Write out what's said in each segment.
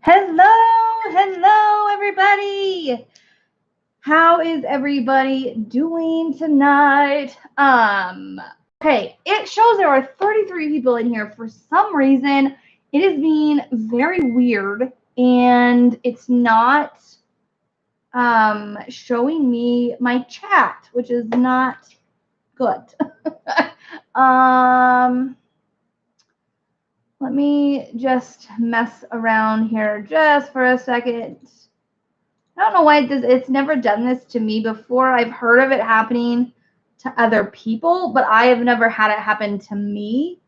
Hello, everybody. How is everybody doing tonight? Okay, it shows there are 33 people in here. For some reason, it is being very weird, and it's not showing me my chat, which is not good. Let me just mess around here just for a second. I don't know why it does. It's never done this to me before. I've heard of it happening to other people, but I have never had it happen to me.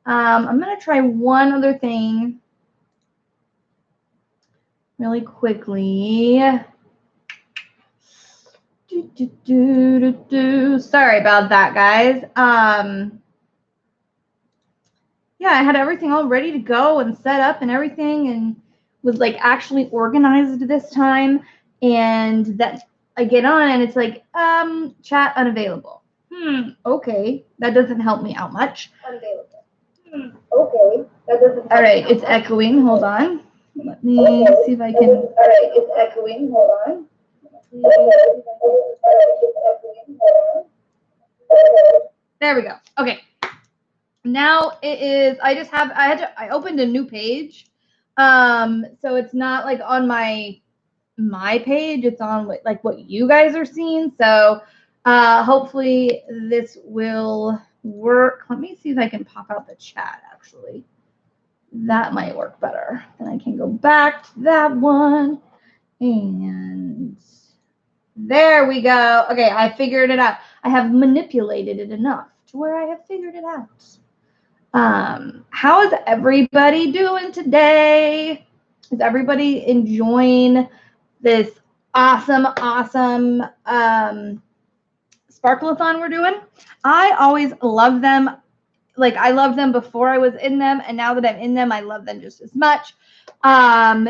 I'm going to try one other thing really quickly. Sorry about that, guys. Yeah, I had everything all ready to go and set up and everything, and was like actually organized this time. And that I get on and it's like, chat unavailable. Okay, that doesn't help me out much. Unavailable. Okay, that doesn't. All right, it's echoing. Hold on. Let me see if I can. All right, it's echoing. Hold on. There we go. Okay. Now it is. I opened a new page, so it's not like on my page. It's on like what you guys are seeing. So hopefully this will work. Let me see if I can pop out the chat. Actually, that might work better. Then I can go back to that one, and there we go. Okay, I figured it out. I have manipulated it enough to where I have figured it out. How is everybody doing today? Is everybody enjoying this awesome sparkle-a-thon we're doing? I always love them. Like, I loved them before I was in them, and now that I'm in them, I love them just as much.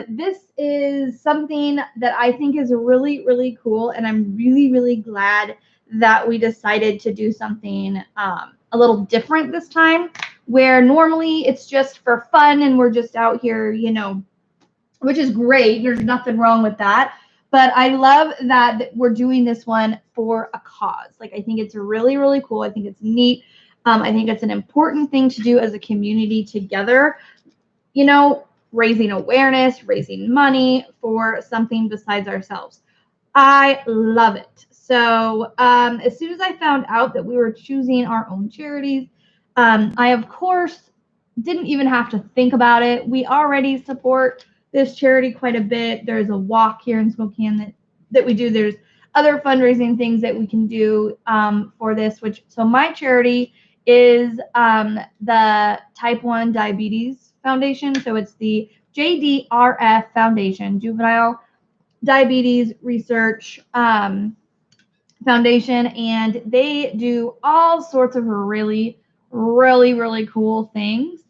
This is something that I think is really, really cool, and I'm really, really glad that we decided to do something a little different this time, where normally it's just for fun and we're just out here, you know, which is great. There's nothing wrong with that. But I love that we're doing this one for a cause. Like, I think it's really, really cool. I think it's neat. I think it's an important thing to do as a community together, you know, raising awareness, raising money for something besides ourselves. I love it. So as soon as I found out that we were choosing our own charities, I, of course, didn't even have to think about it. We already support this charity quite a bit. There's a walk here in Spokane that we do. There's other fundraising things that we can do for this. So my charity is the Type 1 Diabetes Foundation. So it's the JDRF Foundation, Juvenile Diabetes Research Foundation, and they do all sorts of really, really, really cool things,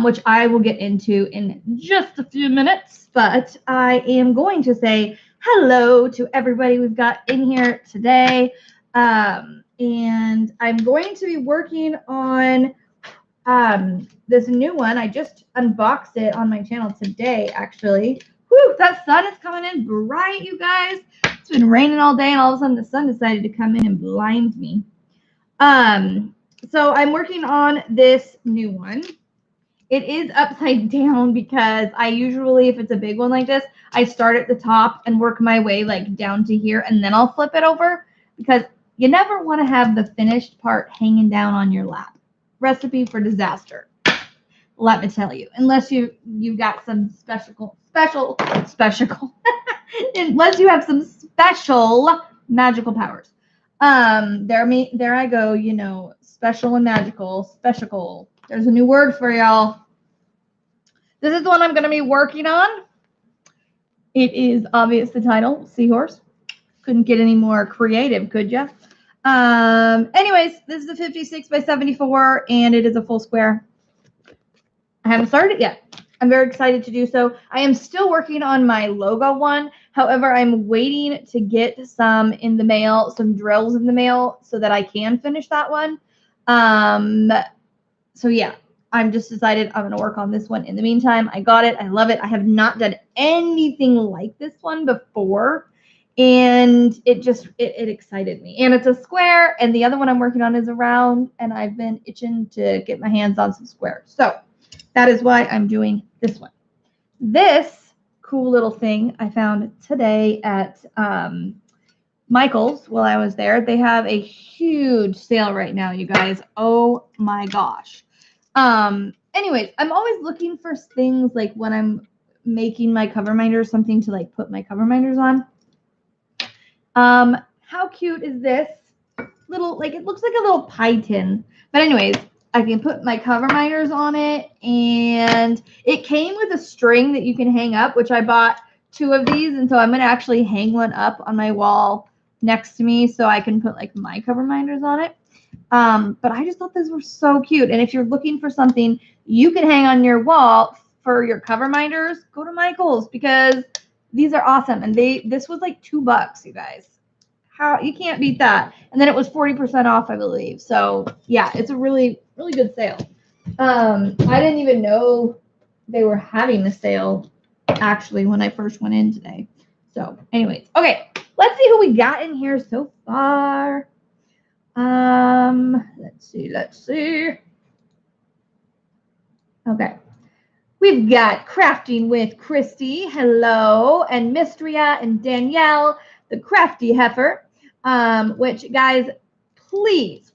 which I will get into in just a few minutes. But I am going to say hello to everybody we've got in here today, and I'm going to be working on this new one. I just unboxed it on my channel today, actually. Whew, that sun is coming in bright, you guys. It's been raining all day, and all of a sudden the sun decided to come in and blind me. So I'm working on this new one. It is upside down because I usually, if it's a big one like this, I start at the top and work my way like down to here, and then I'll flip it over, because you never want to have the finished part hanging down on your lap. Recipe for disaster, let me tell you. Unless you've got some special unless you have some special magical powers. There I go, you know, special and magical. Special. There's a new word for y'all. This is the one I'm going to be working on. It is obvious, the title, Seahorse. Couldn't get any more creative, could ya? Anyways, this is a 56 by 74, and it is a full square. I haven't started it yet. I'm very excited to do so. I am still working on my logo one. However, I'm waiting to get some in the mail, some drills in the mail, so that I can finish that one. So yeah, I'm just decided I'm going to work on this one in the meantime. I got it. I love it. I have not done anything like this one before. And it excited me. And it's a square, and the other one I'm working on is a round, and I've been itching to get my hands on some squares. So that is why I'm doing this one. This cool little thing I found today at Michael's while I was there. They have a huge sale right now, you guys. Oh my gosh. Anyways, I'm always looking for things like when I'm making my cover minders, something to like put my cover minders on. How cute is this? Little, like, it looks like a little pie tin. But anyways, I can put my cover minders on it, and it came with a string that you can hang up, which I bought 2 of these, and so I'm going to actually hang one up on my wall next to me so I can put like my cover minders on it. But I just thought those were so cute. And if you're looking for something you can hang on your wall for your cover minders, go to Michael's, because these are awesome. And this was like $2, you guys. How you can't beat that. And then it was 40% off, I believe. So yeah, it's a really, really good sale. I didn't even know they were having the sale actually when I first went in today. So anyways, okay, let's see who we got in here so far. Let's see. Okay. We've got Crafting with Christy, hello, and Mistria and Danielle, the crafty heifer, which, guys, please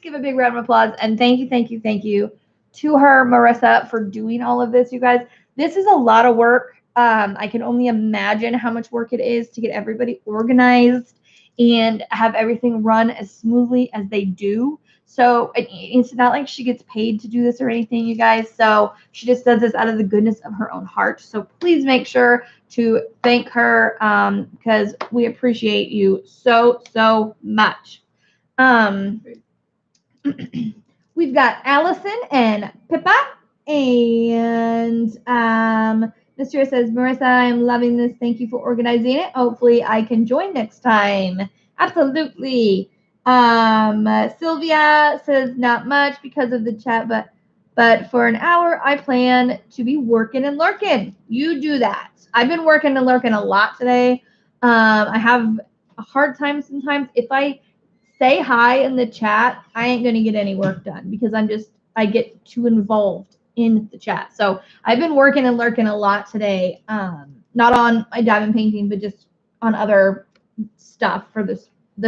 give a big round of applause, and thank you to her, Marissa, for doing all of this, you guys. This is a lot of work. I can only imagine how much work it is to get everybody organized and have everything run as smoothly as they do. So it's not like she gets paid to do this or anything, you guys. So she just does this out of the goodness of her own heart. So please make sure to thank her, because we appreciate you so, so much. We've got Allison and Pippa. And Mr. says, Marissa, I'm loving this. Thank you for organizing it. Hopefully I can join next time. Absolutely. Sylvia says, not much because of the chat, but for an hour I plan to be working and lurking. You do that. I've been working and lurking a lot today. I have a hard time sometimes. If I say hi in the chat, I ain't gonna get any work done because I get too involved in the chat. So I've been working and lurking a lot today. Not on my diamond painting, but just on other stuff for the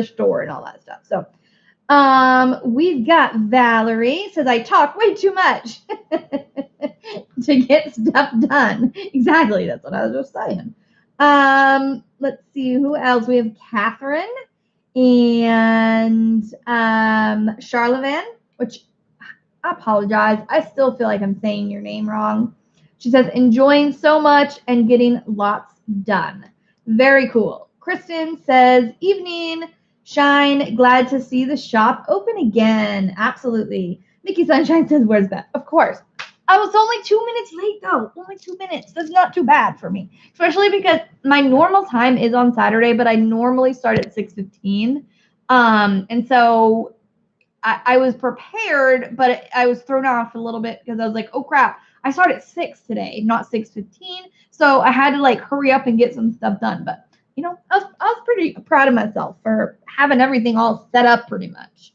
store and all that stuff. So we've got Valerie says, I talk way too much to get stuff done. Exactly, that's what I was just saying. Let's see who else. We have Catherine and Charlemagne, which I apologize. I still feel like I'm saying your name wrong. She says, enjoying so much and getting lots done. Very cool. Kristen says, evening, Shine, glad to see the shop open again. Absolutely. Mickey Sunshine says, where's Beth? Of course. I was only 2 minutes late, though. Only 2 minutes. That's not too bad for me. Especially because my normal time is on Saturday, but I normally start at 6:15. And so I was prepared, but I was thrown off a little bit because I was like, oh, crap. I start at 6 today, not 6:15. So I had to, like, hurry up and get some stuff done. But you know, I was pretty proud of myself for having everything all set up pretty much.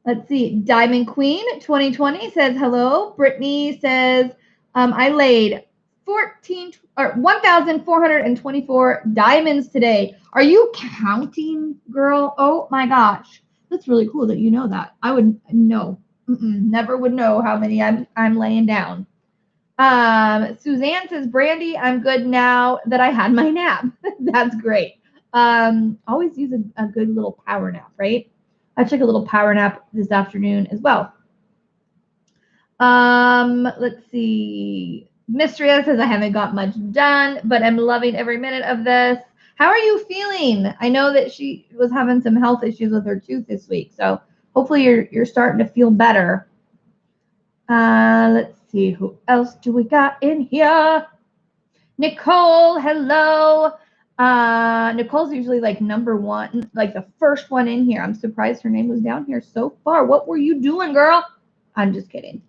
Let's see. Diamond Queen 2020 says hello. Brittany says, I laid 1,424 diamonds today. Are you counting, girl? Oh my gosh. That's really cool that you know that. I would know. Never would know how many I'm laying down. Suzanne says, Brandy, I'm good now that I had my nap. That's great. Always use a good little power nap, right? I took a little power nap this afternoon as well. Let's see. Mistria says, I haven't got much done, but I'm loving every minute of this. How are you feeling? I know that she was having some health issues with her tooth this week, so hopefully you're starting to feel better. Let's see, who else do we got in here? Nicole, hello. Nicole's usually like number one, like the first one in here. I'm surprised her name was down here so far. What were you doing, girl? I'm just kidding.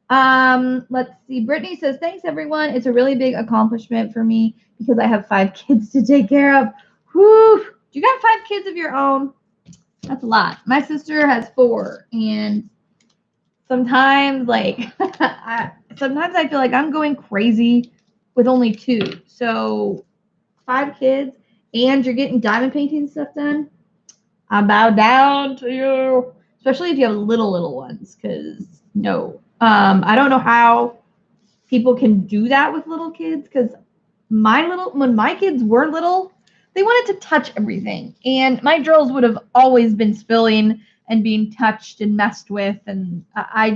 Let's see. Brittany says, thanks everyone. It's a really big accomplishment for me because I have 5 kids to take care of. Whew. You got 5 kids of your own? That's a lot. My sister has 4, and sometimes sometimes I feel like I'm going crazy with only 2. So 5 kids and you're getting diamond painting stuff done. I bow down to you, especially if you have little ones, because no. I don't know how people can do that with little kids, because when my kids were little, they wanted to touch everything, and my drills would have always been spilling and being touched and messed with, and my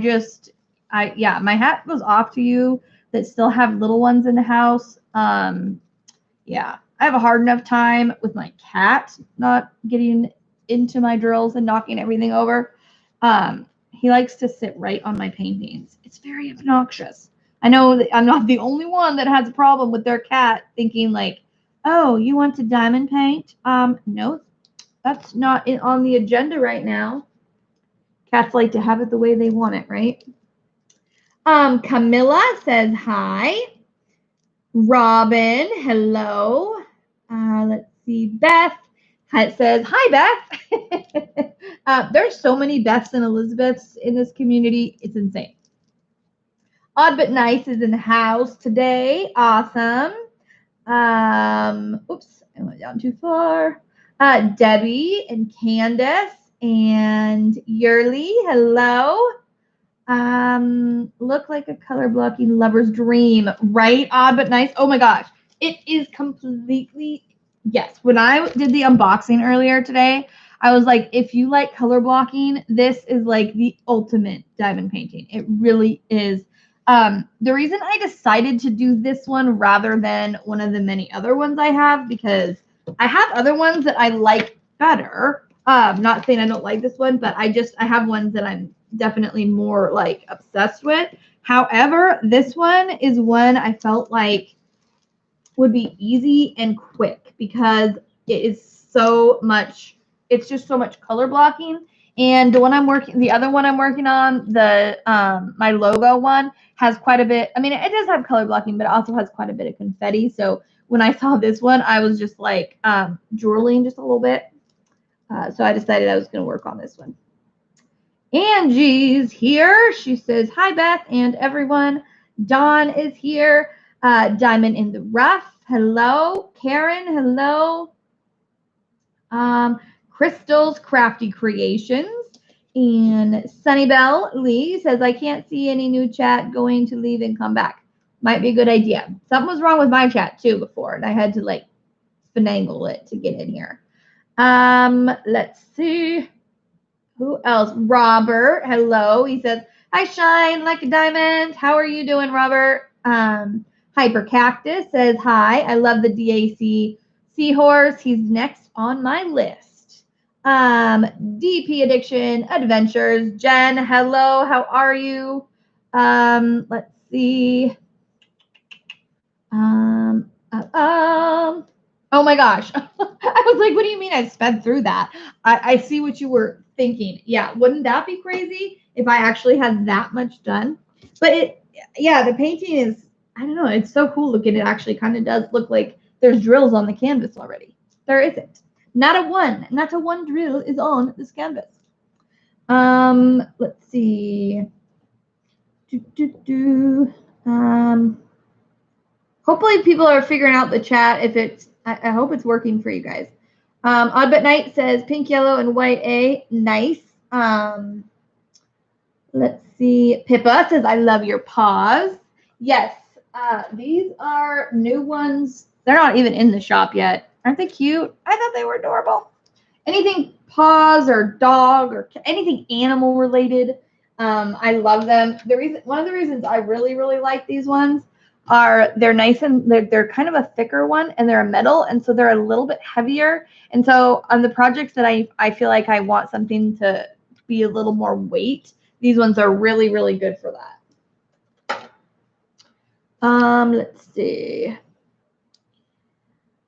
hat goes off to you that still have little ones in the house. Yeah, I have a hard enough time with my cat not getting into my drills and knocking everything over. He likes to sit right on my paintings. It's very obnoxious. I know that I'm not the only one that has a problem with their cat thinking like, oh, you want to diamond paint? No, that's not on the agenda right now. Cats like to have it the way they want it, right? Camilla says hi. Robin, hello. Let's see. Beth says, hi, Beth. There's so many Beths and Elizabeths in this community. It's insane. Odd But Nice is in the house today. Awesome. Oops, I went down too far. Debbie and Candace and Yurli, hello. Look like a color blocking lover's dream, right? Odd But Nice. Oh my gosh. It is completely, yes. When I did the unboxing earlier today, I was like, if you like color blocking, this is like the ultimate diamond painting. It really is. The reason I decided to do this one rather than one of the many other ones I have, because I have other ones that I like better. Not saying I don't like this one, but I have ones that I'm definitely more like obsessed with. However, this one is one I felt like would be easy and quick because it is it's just so much color blocking. And the other one I'm working on, the my logo one, has quite a bit. I mean, it does have color blocking, but it also has quite a bit of confetti. So when I saw this one, I was just like drooling just a little bit. So I decided I was going to work on this one. Angie's here. She says, hi, Beth and everyone. Dawn is here. Diamond in the Rough. Hello. Karen, hello. Crystal's Crafty Creations. And Sunnybell Lee says, I can't see any new chat, going to leave and come back. Might be a good idea. Something was wrong with my chat too before, and I had to like finagle it to get in here. Let's see. Who else? Robert, hello. He says, I shine like a diamond. How are you doing, Robert? Hyper Cactus says, hi. I love the DAC Seahorse. He's next on my list. DP Addiction Adventures. Jen, hello. How are you? Let's see. Oh my gosh. I was like, what do you mean I sped through that? I see what you were thinking. Yeah, wouldn't that be crazy if I actually had that much done? But the painting is, I don't know, it's so cool looking. It actually kind of does look like there's drills on the canvas already. There isn't. Not a one drill is on this canvas. Let's see. Hopefully people are figuring out the chat. If it's, I hope it's working for you guys. Odd But Night says pink, yellow, and white A. Nice. Let's see. Pippa says, I love your paws. Yes. These are new ones. They're not even in the shop yet. Aren't they cute? I thought they were adorable. Anything paws or dog or anything animal related, I love them. One of the reasons I really, really like these ones are they're nice and they're kind of a thicker one, and they're a metal, and so they're a little bit heavier. And so on the projects that I feel like I want something to be a little more weight, these ones are really, really good for that. Let's see.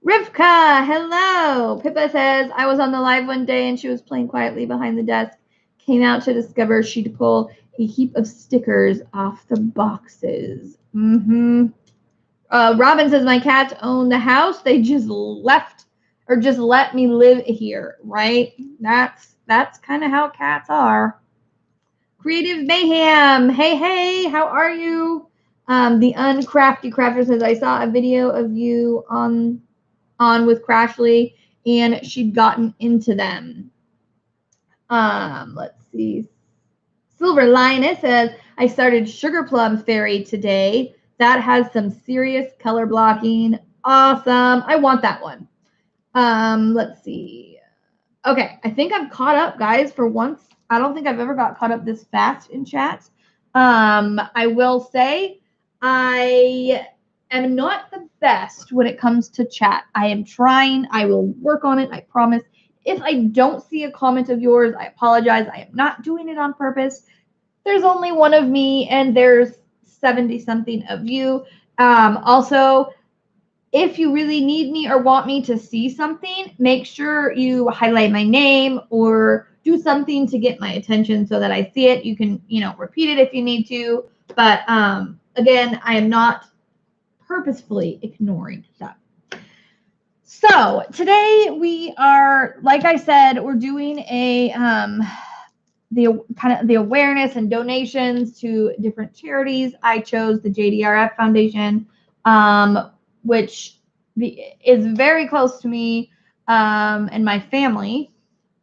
Rivka, hello. Pippa says, I was on the live one day and she was playing quietly behind the desk. Came out to discover she'd pull a heap of stickers off the boxes. Robin says, my cats own the house. They just left or just let me live here, right? That's kind of how cats are. Creative Mayhem. Hey, how are you? The Uncrafty Crafter says, I saw a video of you on with Crashly, and she'd gotten into them. Let's see. Silver Lioness says, I started Sugar Plum Fairy today. That has some serious color blocking. Awesome. I want that one. Let's see. Okay, I think I'm caught up, guys, for once. I don't think I've ever got caught up this fast in chat. I will say I am not the best when it comes to chat. I am trying. I will work on it, I promise. If I don't see a comment of yours, I apologize. I am not doing it on purpose. There's only one of me, and there's 70-something of you. Also, if you really need me or want me to see something, make sure you highlight my name or do something to get my attention so that I see it. You can, repeat it if you need to. But again, I am not purposefully ignoring that. So today we are, like I said, we're doing a the awareness and donations to different charities. I chose the JDRF Foundation, which is very close to me and my family.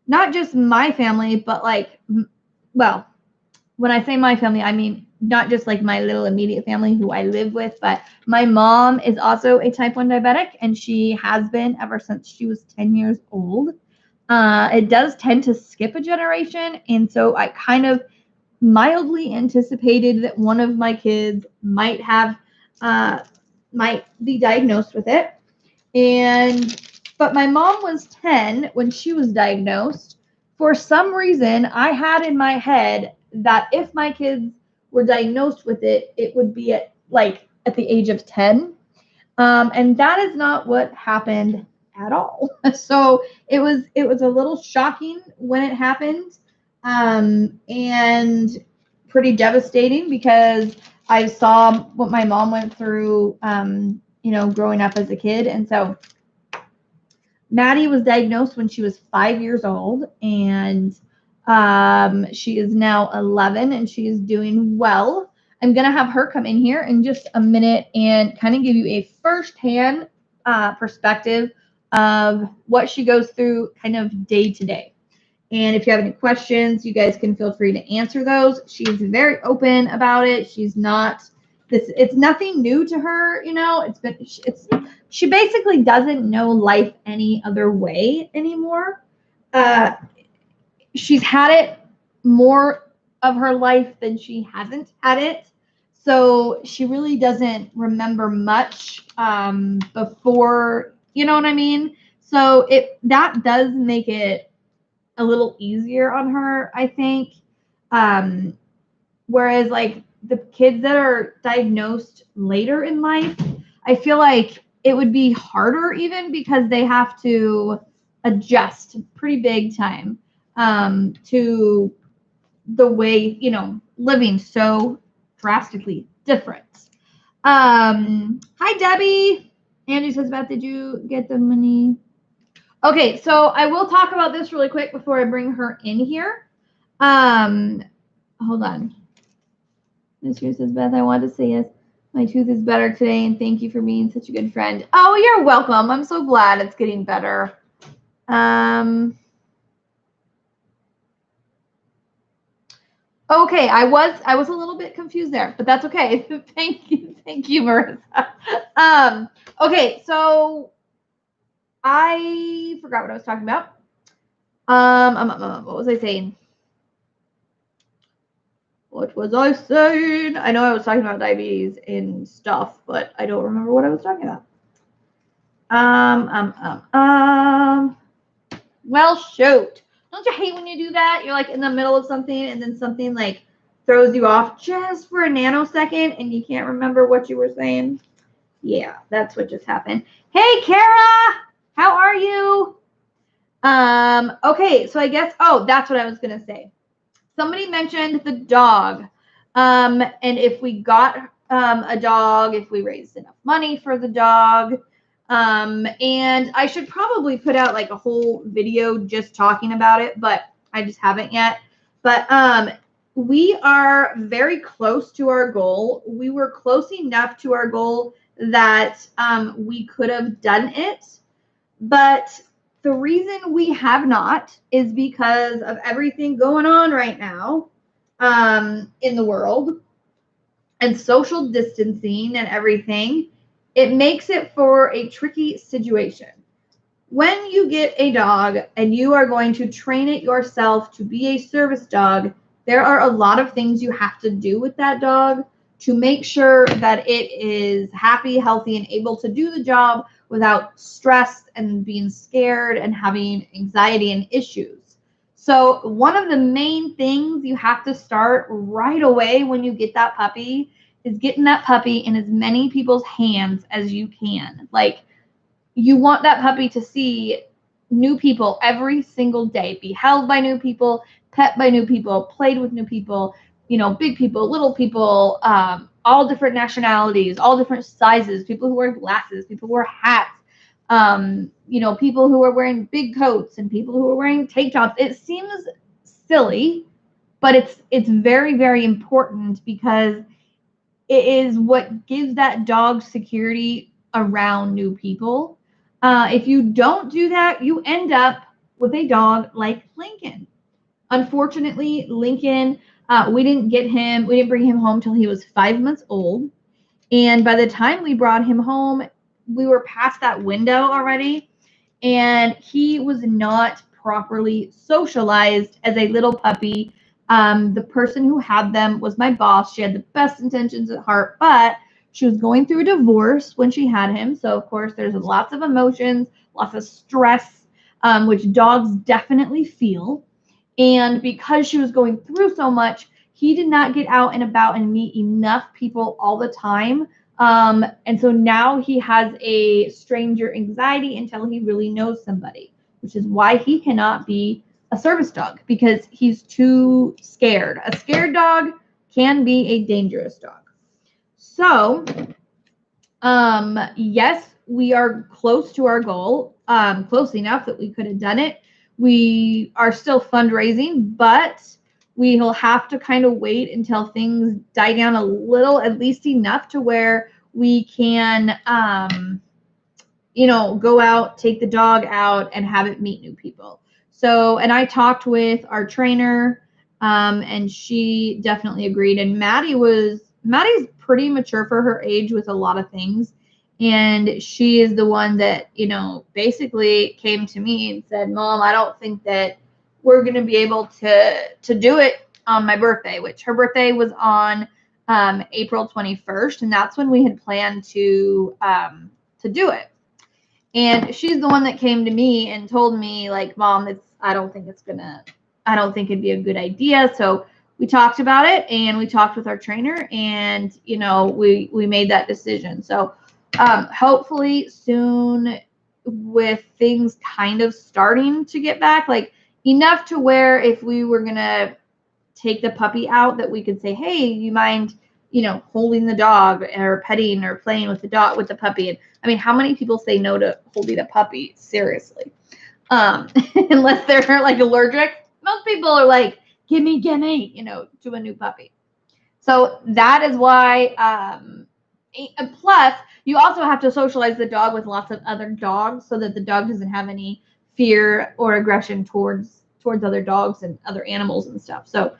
Not just my family, but well, when I say my family, I mean not just like my little immediate family who I live with, but my mom is also a type 1 diabetic, and she has been ever since she was 10 years old. It does tend to skip a generation, and so I kind of mildly anticipated that one of my kids might be diagnosed with it. But my mom was 10 when she was diagnosed. For some reason, I had in my head that if my kids were diagnosed with it, it would be at the age of 10. And that is not what happened at all. So it was a little shocking when it happened, and pretty devastating because I saw what my mom went through, growing up as a kid. And so Maddie was diagnosed when she was 5 years old, and she is now 11, and she is doing well. I'm going to have her come in here in just a minute and kind of give you a firsthand perspective of what she goes through kind of day to day. And if you have any questions, you guys can feel free to answer those. She's very open about it. She's not it's nothing new to her, she basically doesn't know life any other way anymore. She's had it more of her life than she hasn't had it. So she really doesn't remember much before, you know what I mean? So that does make it a little easier on her, I think. Whereas the kids that are diagnosed later in life, I feel like it would be harder even because they have to adjust pretty big time to the way, living so drastically different. Hi, Debbie. Angie says, Beth, did you get the money? Okay, so I will talk about this really quick before I bring her in here. Hold on. Miss Hughes says, Beth, I wanted to say yes. My tooth is better today, and thank you for being such a good friend. Oh, you're welcome. I'm so glad it's getting better. Okay, I was a little bit confused there, but that's okay. Thank you, Marissa. Okay, so I forgot what I was talking about. What was I saying? What was I saying? I know I was talking about diabetes and stuff, but I don't remember what I was talking about. Well, shoot. Don't you hate when you do that? You're in the middle of something and then something throws you off just for a nanosecond and you can't remember what you were saying? Yeah, that's what just happened. Hey, Kara! How are you? Okay, so I guess, that's what I was going to say. somebody mentioned the dog. And if we got a dog, if we raised enough money for the dog. And I should probably put out like a whole video just talking about it, but I just haven't yet. But we are very close to our goal. We were close enough to our goal that we could have done it. But the reason we have not is because of everything going on right now in the world and social distancing and everything. It makes it for a tricky situation. When you get a dog and you are going to train it yourself to be a service dog, there are a lot of things you have to do with that dog to make sure that it is happy, healthy, and able to do the job without stress and being scared and having anxiety and issues. So one of the main things you have to start right away when you get that puppy is getting that puppy in as many people's hands as you can. Like, you want that puppy to see new people every single day, be held by new people, pet by new people, played with new people, you know, big people, little people, all different nationalities, all different sizes, people who wear glasses, people who wear hats, you know, people who are wearing big coats and people who are wearing tank tops. It seems silly, but it's very, very important because it is what gives that dog security around new people. If you don't do that, you end up with a dog like Lincoln. Unfortunately, Lincoln, we didn't bring him home till he was 5 months old. And by the time we brought him home, we were past that window already. And he was not properly socialized as a little puppy. The person who had them was my boss. She had the best intentions at heart, but she was going through a divorce when she had him. So, of course, there's lots of emotions, lots of stress, which dogs definitely feel. And because she was going through so much, he did not get out and about and meet enough people all the time. And so now he has a stranger anxiety until he really knows somebody, which is why he cannot be a service dog because he's too scared. A scared dog can be a dangerous dog. So, yes, we are close to our goal, close enough that we could have done it. We are still fundraising, but we will have to kind of wait until things die down a little, at least enough to where we can, you know, go out, take the dog out, and have it meet new people. So, and I talked with our trainer, and she definitely agreed. And Maddie's pretty mature for her age with a lot of things. And she is the one that, you know, basically came to me and said, Mom, I don't think that we're going to be able to do it on my birthday, which her birthday was on April 21st. And that's when we had planned to do it. And she's the one that came to me and told me, like, Mom, I don't think it'd be a good idea. So we talked about it and we talked with our trainer and, you know, we made that decision. So hopefully soon, with things kind of starting to get back, like enough to where if we were going to take the puppy out that we could say, hey, you mind, you know, holding the dog or petting or playing with the dog, with the puppy. And I mean, how many people say no to holding a puppy? Seriously. Unless they're like allergic. Most people are like, gimme, you know, to a new puppy. So that is why, plus you also have to socialize the dog with lots of other dogs so that the dog doesn't have any fear or aggression towards other dogs and other animals and stuff. So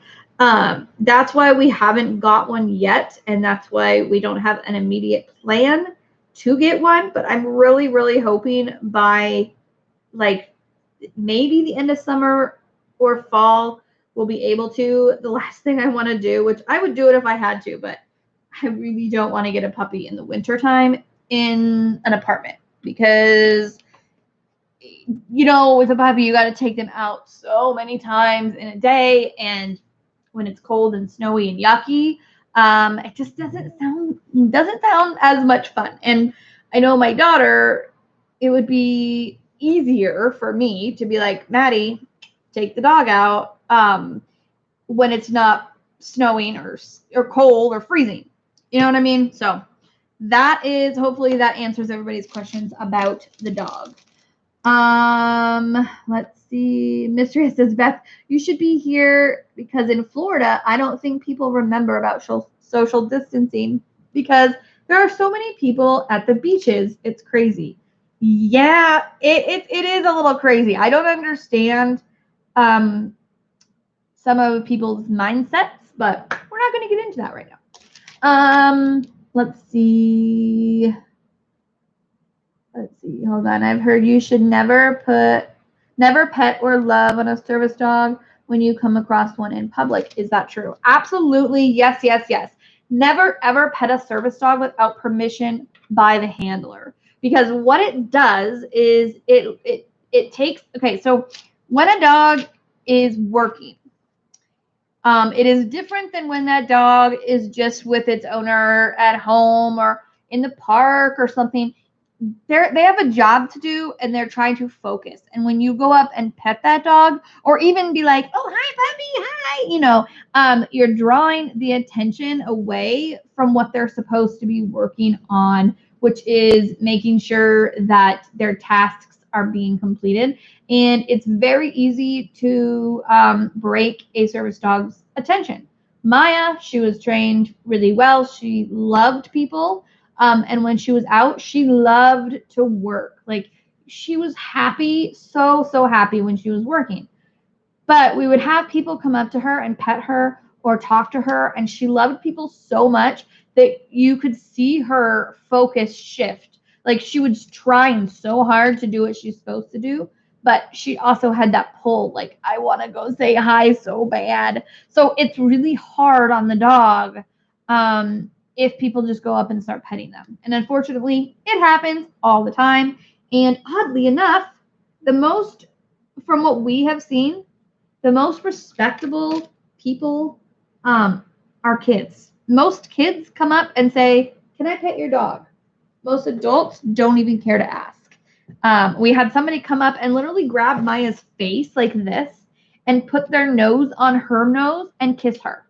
that's why we haven't got one yet. And that's why we don't have an immediate plan to get one. But I'm really, really hoping by like maybe the end of summer or fall, we'll be able to. The last thing I want to do, which I would do it if I had to, but I really don't want to get a puppy in the wintertime in an apartment because, you know, with a puppy, you got to take them out so many times in a day. And when it's cold and snowy and yucky, it just doesn't sound as much fun. And I know my daughter, it would be easier for me to be like, Maddie, take the dog out. when it's not snowing or cold or freezing. You know what I mean? So that is, hopefully that answers everybody's questions about the dog. Let's see. Mystery says, Beth, you should be here because in Florida, I don't think people remember about social distancing because there are so many people at the beaches. It's crazy. Yeah, it is a little crazy. I don't understand some of people's mindsets, but we're not going to get into that right now. Let's see. Hold on. I've heard you should never pet or love on a service dog when you come across one in public. Is that true? Absolutely. Yes, yes, yes. Never ever pet a service dog without permission by the handler. Because what it does is it takes, okay, so when a dog is working, it is different than when that dog is just with its owner at home or in the park or something. They have a job to do and they're trying to focus. And when you go up and pet that dog or even be like, oh, hi, puppy, hi, you're drawing the attention away from what they're supposed to be working on, which is making sure that their tasks are being completed. And it's very easy to break a service dog's attention. Maya, she was trained really well. She loved people. And when she was out, she loved to work. Like she was happy, so happy when she was working. But we would have people come up to her and pet her or talk to her. And she loved people so much that you could see her focus shift. Like she was trying so hard to do what she's supposed to do. But she also had that pull, like, I want to go say hi so bad. So it's really hard on the dog. If people just go up and start petting them. And unfortunately, it happens all the time. And oddly enough, from what we have seen, the most respectable people are kids. Most kids come up and say, can I pet your dog? Most adults don't even care to ask. We had somebody come up and literally grab Maya's face like this and put their nose on her nose and kiss her.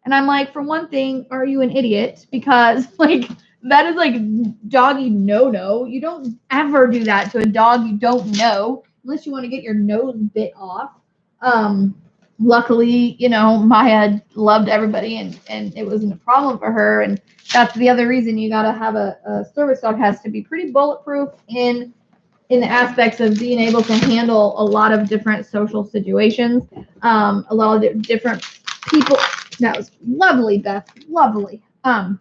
And I'm like, for one thing, are you an idiot? Because like that is like doggy no. You don't ever do that to a dog you don't know unless you want to get your nose bit off. Luckily, Maya loved everybody and it wasn't a problem for her. And that's the other reason you gotta have a service dog has to be pretty bulletproof in the aspects of being able to handle a lot of different social situations, a lot of different people. That was lovely, Beth. Lovely. A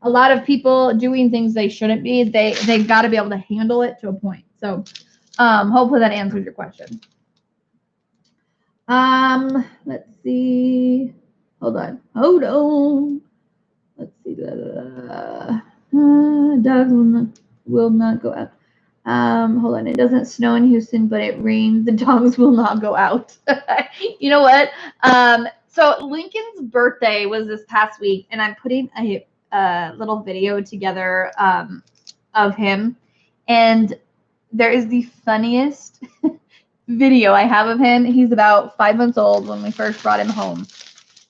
lot of people doing things they shouldn't be. They got to be able to handle it to a point. So, hopefully that answers your question. Let's see. Hold on. Let's see. Dogs will not go out. Hold on. It doesn't snow in Houston, but it rains. The dogs will not go out. You know what? So Lincoln's birthday was this past week, and I'm putting a little video together of him. And there is the funniest video I have of him. He's about 5 months old when we first brought him home.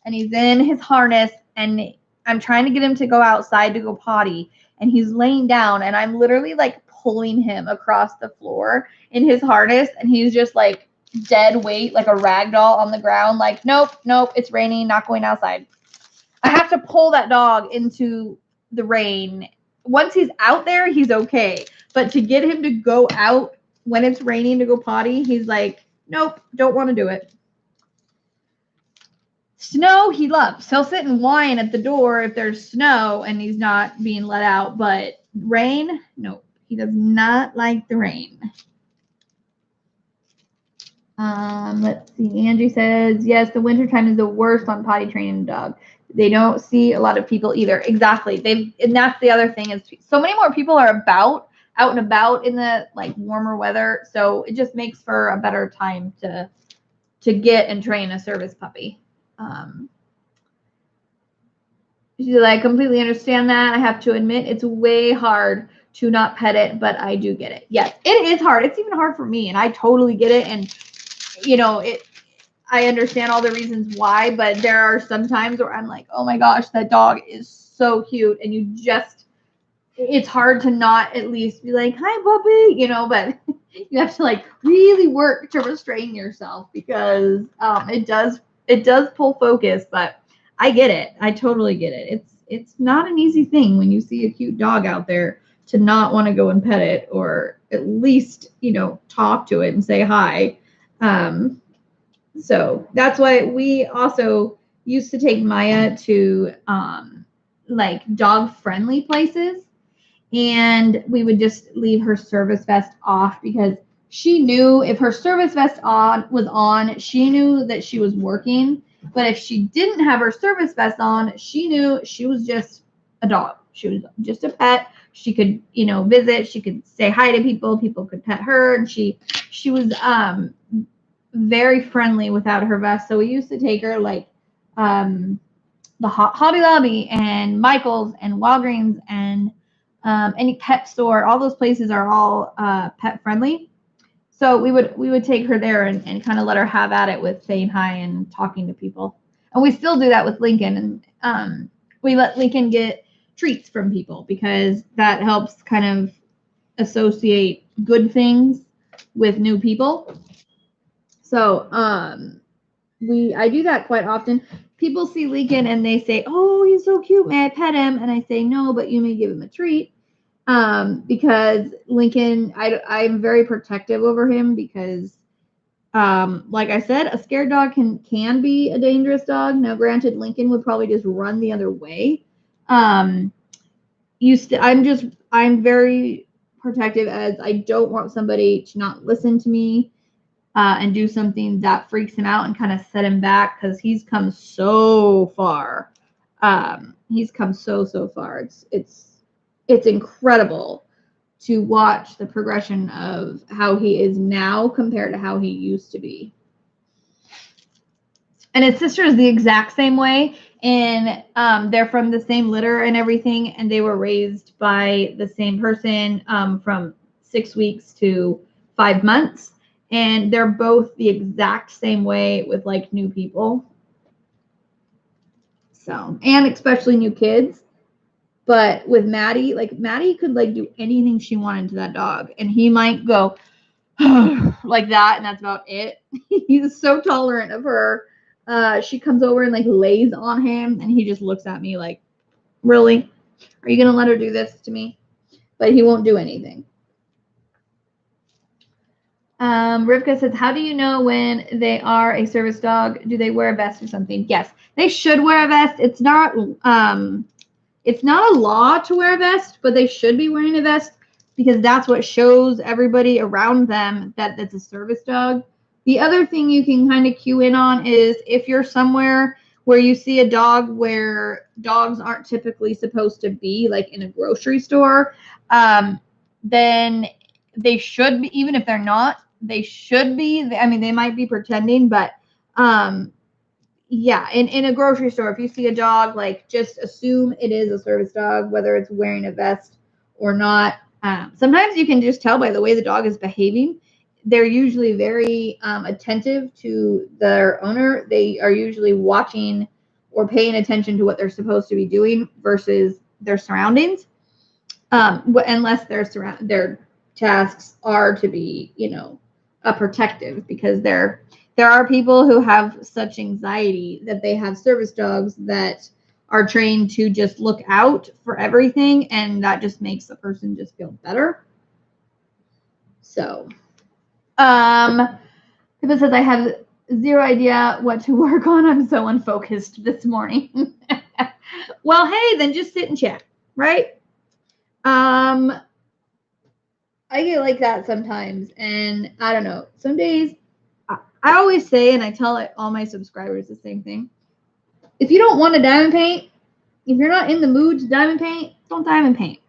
And he's in his harness, and I'm trying to get him to go outside to go potty. And he's laying down, and I'm literally like pulling him across the floor in his harness. And he's just like dead weight, like a rag doll on the ground, like, nope, it's raining, not going outside. I have to pull that dog into the rain. Once he's out there, he's okay. But to get him to go out when it's raining to go potty, he's like, nope, don't want to do it. Snow, he loves. He'll sit and whine at the door if there's snow and he's not being let out. But rain, nope, he does not like the rain. Let's see. Angie says, yes, the wintertime is the worst on potty training a dog. They don't see a lot of people either. Exactly. And that's the other thing is so many more people are out and about in the like warmer weather. So it just makes for a better time to get and train a service puppy. She's like, I completely understand that. I have to admit it's way hard to not pet it, but I do get it. Yes, it is hard. It's even hard for me, and I totally get it. And I understand all the reasons why, but there are some times where I'm like, oh my gosh, that dog is so cute, and it's hard to not at least be like, hi puppy, but you have to like really work to restrain yourself because it does pull focus, but I get it. I totally get it. It's not an easy thing when you see a cute dog out there to not want to go and pet it, or at least, talk to it and say hi. So that's why we also used to take Maya to like dog friendly places, and we would just leave her service vest off because she knew if her service vest was on, she knew that she was working. But if she didn't have her service vest on, she knew she was just a dog. She was just a pet. She could, visit. She could say hi to people. People could pet her, and she was very friendly without her vest. So we used to take her like the Hobby Lobby and Michael's and Walgreens and any pet store. All those places are all pet friendly. So we would take her there and kind of let her have at it with saying hi and talking to people. And we still do that with Lincoln. And we let Lincoln get treats from people because that helps kind of associate good things with new people. So I do that quite often. People see Lincoln and they say, oh, he's so cute. May I pet him? And I say, no, but you may give him a treat. Because Lincoln, I'm very protective over him because, like I said, a scared dog can be a dangerous dog. Now, granted, Lincoln would probably just run the other way. I'm very protective, as I don't want somebody to not listen to me and do something that freaks him out and kind of set him back, because he's come so far. He's come so far. It's incredible to watch the progression of how he is now compared to how he used to be. And his sister is the exact same way, and they're from the same litter and everything, and they were raised by the same person from 6 weeks to 5 months, and they're both the exact same way with like new people. So, and especially new kids. But with Maddie, like Maddie could like do anything she wanted to that dog, and he might go like that, and that's about it. He's so tolerant of her. She comes over and like lays on him, and he just looks at me like, really? Are you gonna let her do this to me? But he won't do anything. Rivka says, how do you know when they are a service dog? Do they wear a vest or something? Yes, they should wear a vest. It's not a law to wear a vest, but they should be wearing a vest because that's what shows everybody around them that it's a service dog. The other thing you can kind of cue in on is if you're somewhere where you see a dog where dogs aren't typically supposed to be, like in a grocery store, then they should be, even if they're not, they should be. I mean, they might be pretending, but yeah, in a grocery store, if you see a dog, like just assume it is a service dog, whether it's wearing a vest or not. Sometimes you can just tell by the way the dog is behaving. They're usually very attentive to their owner. They are usually watching or paying attention to what they're supposed to be doing versus their surroundings. Unless their tasks are to be, protective, because there are people who have such anxiety that they have service dogs that are trained to just look out for everything, and that just makes the person just feel better. So, Pippa says, I have zero idea what to work on. I'm so unfocused this morning. Well, hey, then just sit and chat, right? I get like that sometimes, and I don't know. Some days, I always say, and I tell all my subscribers the same thing. If you don't want to diamond paint, if you're not in the mood to diamond paint, don't diamond paint.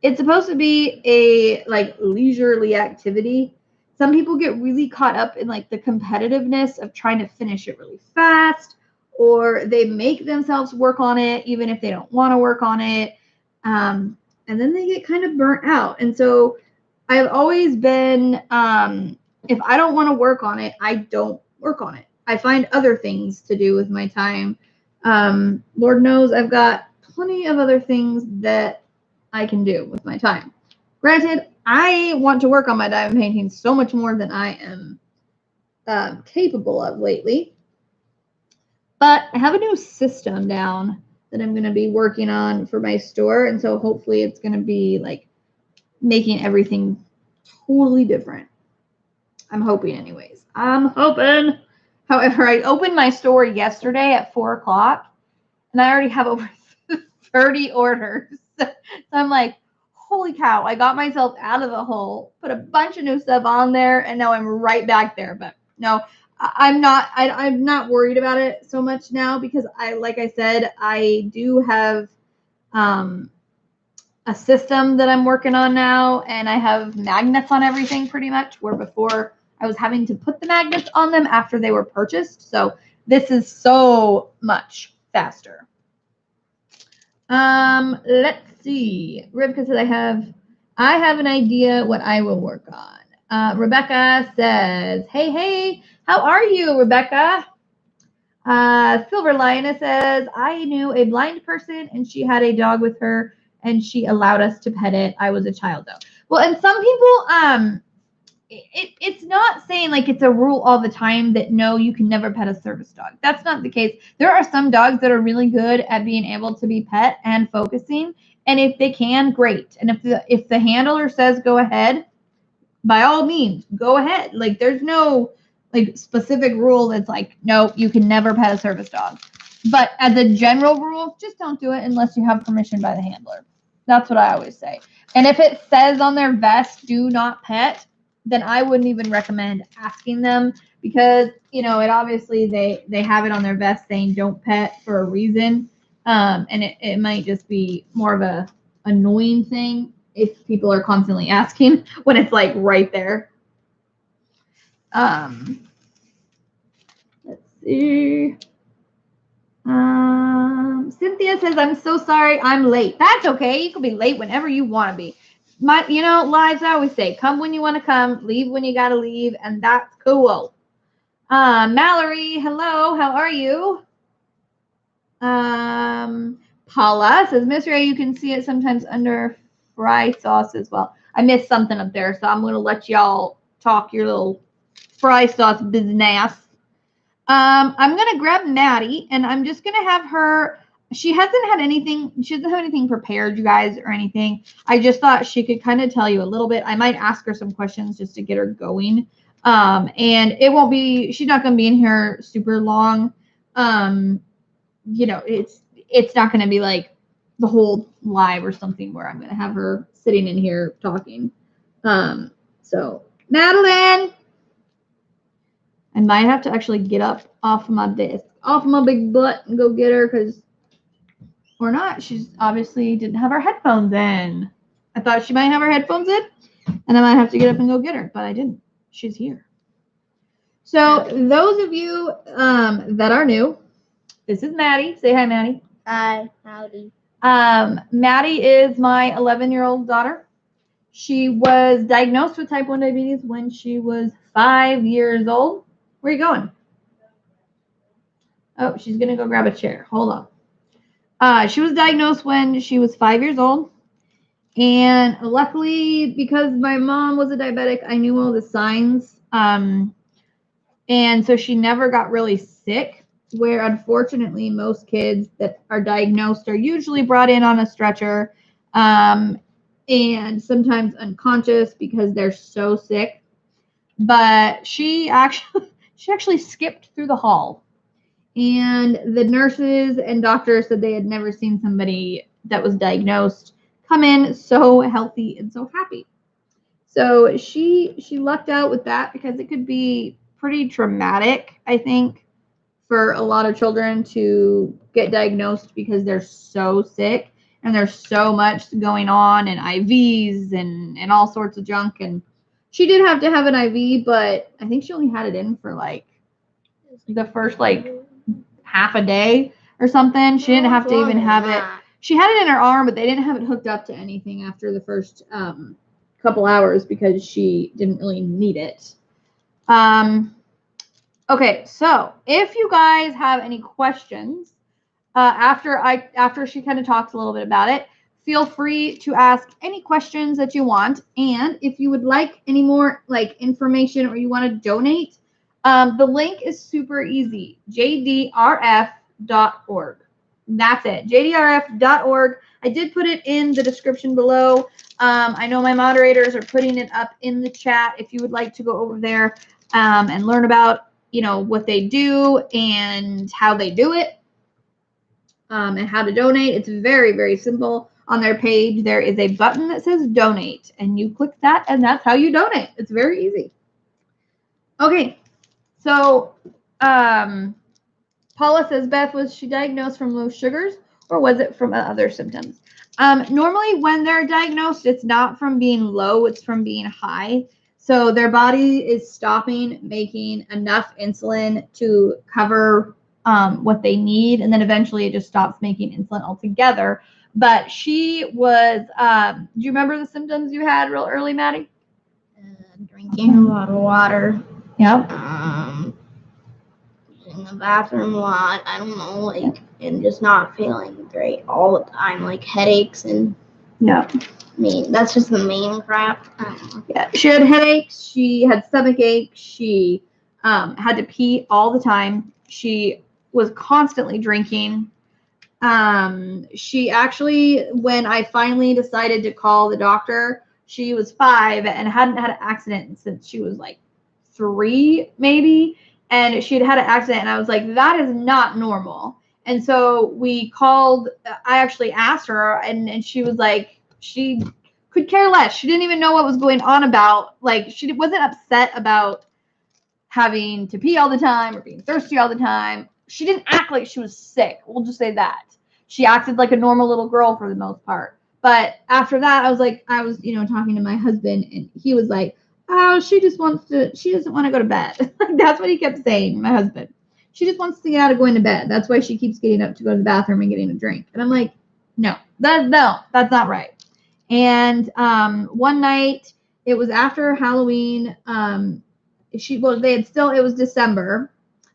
It's supposed to be a like leisurely activity. Some people get really caught up in like the competitiveness of trying to finish it really fast, or they make themselves work on it even if they don't want to work on it. And then they get kind of burnt out. And so I've always been, if I don't want to work on it, I don't work on it. I find other things to do with my time. Lord knows I've got plenty of other things that I can do with my time. Granted, I want to work on my diamond painting so much more than I am capable of lately. But I have a new system down that I'm going to be working on for my store. And so hopefully it's going to be like making everything totally different. I'm hoping anyways. I'm hoping. However, I opened my store yesterday at 4 o'clock and I already have over 30 orders. So I'm like, holy cow, I got myself out of the hole, put a bunch of new stuff on there, and now I'm right back there. But no, I'm not worried about it so much now because like I said, I do have a system that I'm working on now, and I have magnets on everything pretty much, where before I was having to put the magnets on them after they were purchased. So this is so much faster. Let's see. Rivka says I have an idea what I will work on. Rebecca says, hey, how are you, Rebecca? Silver Lioness says, I knew a blind person and she had a dog with her and she allowed us to pet it. I was a child though. Well, and some people, it's not saying like it's a rule all the time that no, you can never pet a service dog. That's not the case. There are some dogs that are really good at being able to be pet and focusing. And if they can, great. And if the handler says go ahead, by all means, go ahead. Like there's no like specific rule that's like, no, you can never pet a service dog. But as a general rule, just don't do it unless you have permission by the handler. That's what I always say. And if it says on their vest, do not pet, then I wouldn't even recommend asking them because, you know, it obviously they have it on their vest saying don't pet for a reason. And it might just be more of a annoying thing if people are constantly asking when it's like right there. Let's see. Cynthia says, I'm so sorry I'm late. That's okay. You can be late whenever you want to be. Lives, I always say, come when you want to come, leave when you got to leave, and that's cool. Mallory, hello. How are you? Paula says, Miss Ray, you can see it sometimes under fry sauce as well. I missed something up there, so I'm going to let y'all talk your little fry sauce business. I'm going to grab Maddie, and I'm just going to have her. She doesn't have anything prepared, you guys, or anything. I just thought she could kind of tell you a little bit. I might ask her some questions just to get her going. And she's not going to be in here super long. It's not going to be like the whole live or something where I'm going to have her sitting in here talking. So Madeline, I might have to actually get up off of my desk, off of my big butt and go get her or not. She's obviously didn't have her headphones in. I thought she might have her headphones in and I might have to get up and go get her, but I didn't. She's here. So those of you that are new, this is Maddie. Say hi, Maddie. Hi, howdy. Maddie is my 11-year-old daughter. She was diagnosed with type 1 diabetes when she was 5 years old. Where are you going? Oh, she's going to go grab a chair. Hold on. She was diagnosed when she was 5 years old. And luckily, because my mom was a diabetic, I knew all the signs. And so she never got really sick, where unfortunately most kids that are diagnosed are usually brought in on a stretcher and sometimes unconscious because they're so sick. But she actually skipped through the hall. And the nurses and doctors said they had never seen somebody that was diagnosed come in so healthy and so happy. So she lucked out with that because it could be pretty traumatic, I think, for a lot of children to get diagnosed because they're so sick and there's so much going on and IVs and all sorts of junk. And she did have to have an IV, but I think she only had it in for like the first half a day or something. She didn't have to even have it. She had it in her arm, but they didn't have it hooked up to anything after the first couple hours because she didn't really need it. Okay, so if you guys have any questions after she kind of talks a little bit about it, feel free to ask any questions that you want. And if you would like any more like information or you want to donate, the link is super easy. jdrf.org. That's it. jdrf.org. I did put it in the description below. I know my moderators are putting it up in the chat if you would like to go over there and learn about, what they do and how they do it. And how to donate. It's very, very simple. On their page, there is a button that says donate, and you click that, and that's how you donate. It's very easy. Okay, so Paula says, Beth, was she diagnosed from low sugars, or was it from other symptoms? Normally, when they're diagnosed, it's not from being low, it's from being high. So their body is stopping making enough insulin to cover what they need, and then eventually it just stops making insulin altogether. But she was, do you remember the symptoms you had real early, Maddie? Drinking a lot of water. Yep. In the bathroom a lot. I don't know, and just not feeling great all the time, like headaches and. Yeah. That's just the main crap. Yeah, she had headaches. She had stomach aches. She had to pee all the time. She was constantly drinking. She actually, when I finally decided to call the doctor, she was 5 and hadn't had an accident since she was like 3, maybe. And she had an accident, and I was like, that is not normal. And so we called. I actually asked her, and she was like, she could care less. She didn't even know what was going on about. Like, she wasn't upset about having to pee all the time or being thirsty all the time. She didn't act like she was sick. We'll just say that. She acted like a normal little girl for the most part. But after that, I was talking to my husband, and he was like, oh, she doesn't want to go to bed. That's what he kept saying, my husband. She just wants to get out of going to bed. That's why she keeps getting up to go to the bathroom and getting a drink. And I'm like, no, that's not right. And one night, it was after Halloween. It was December,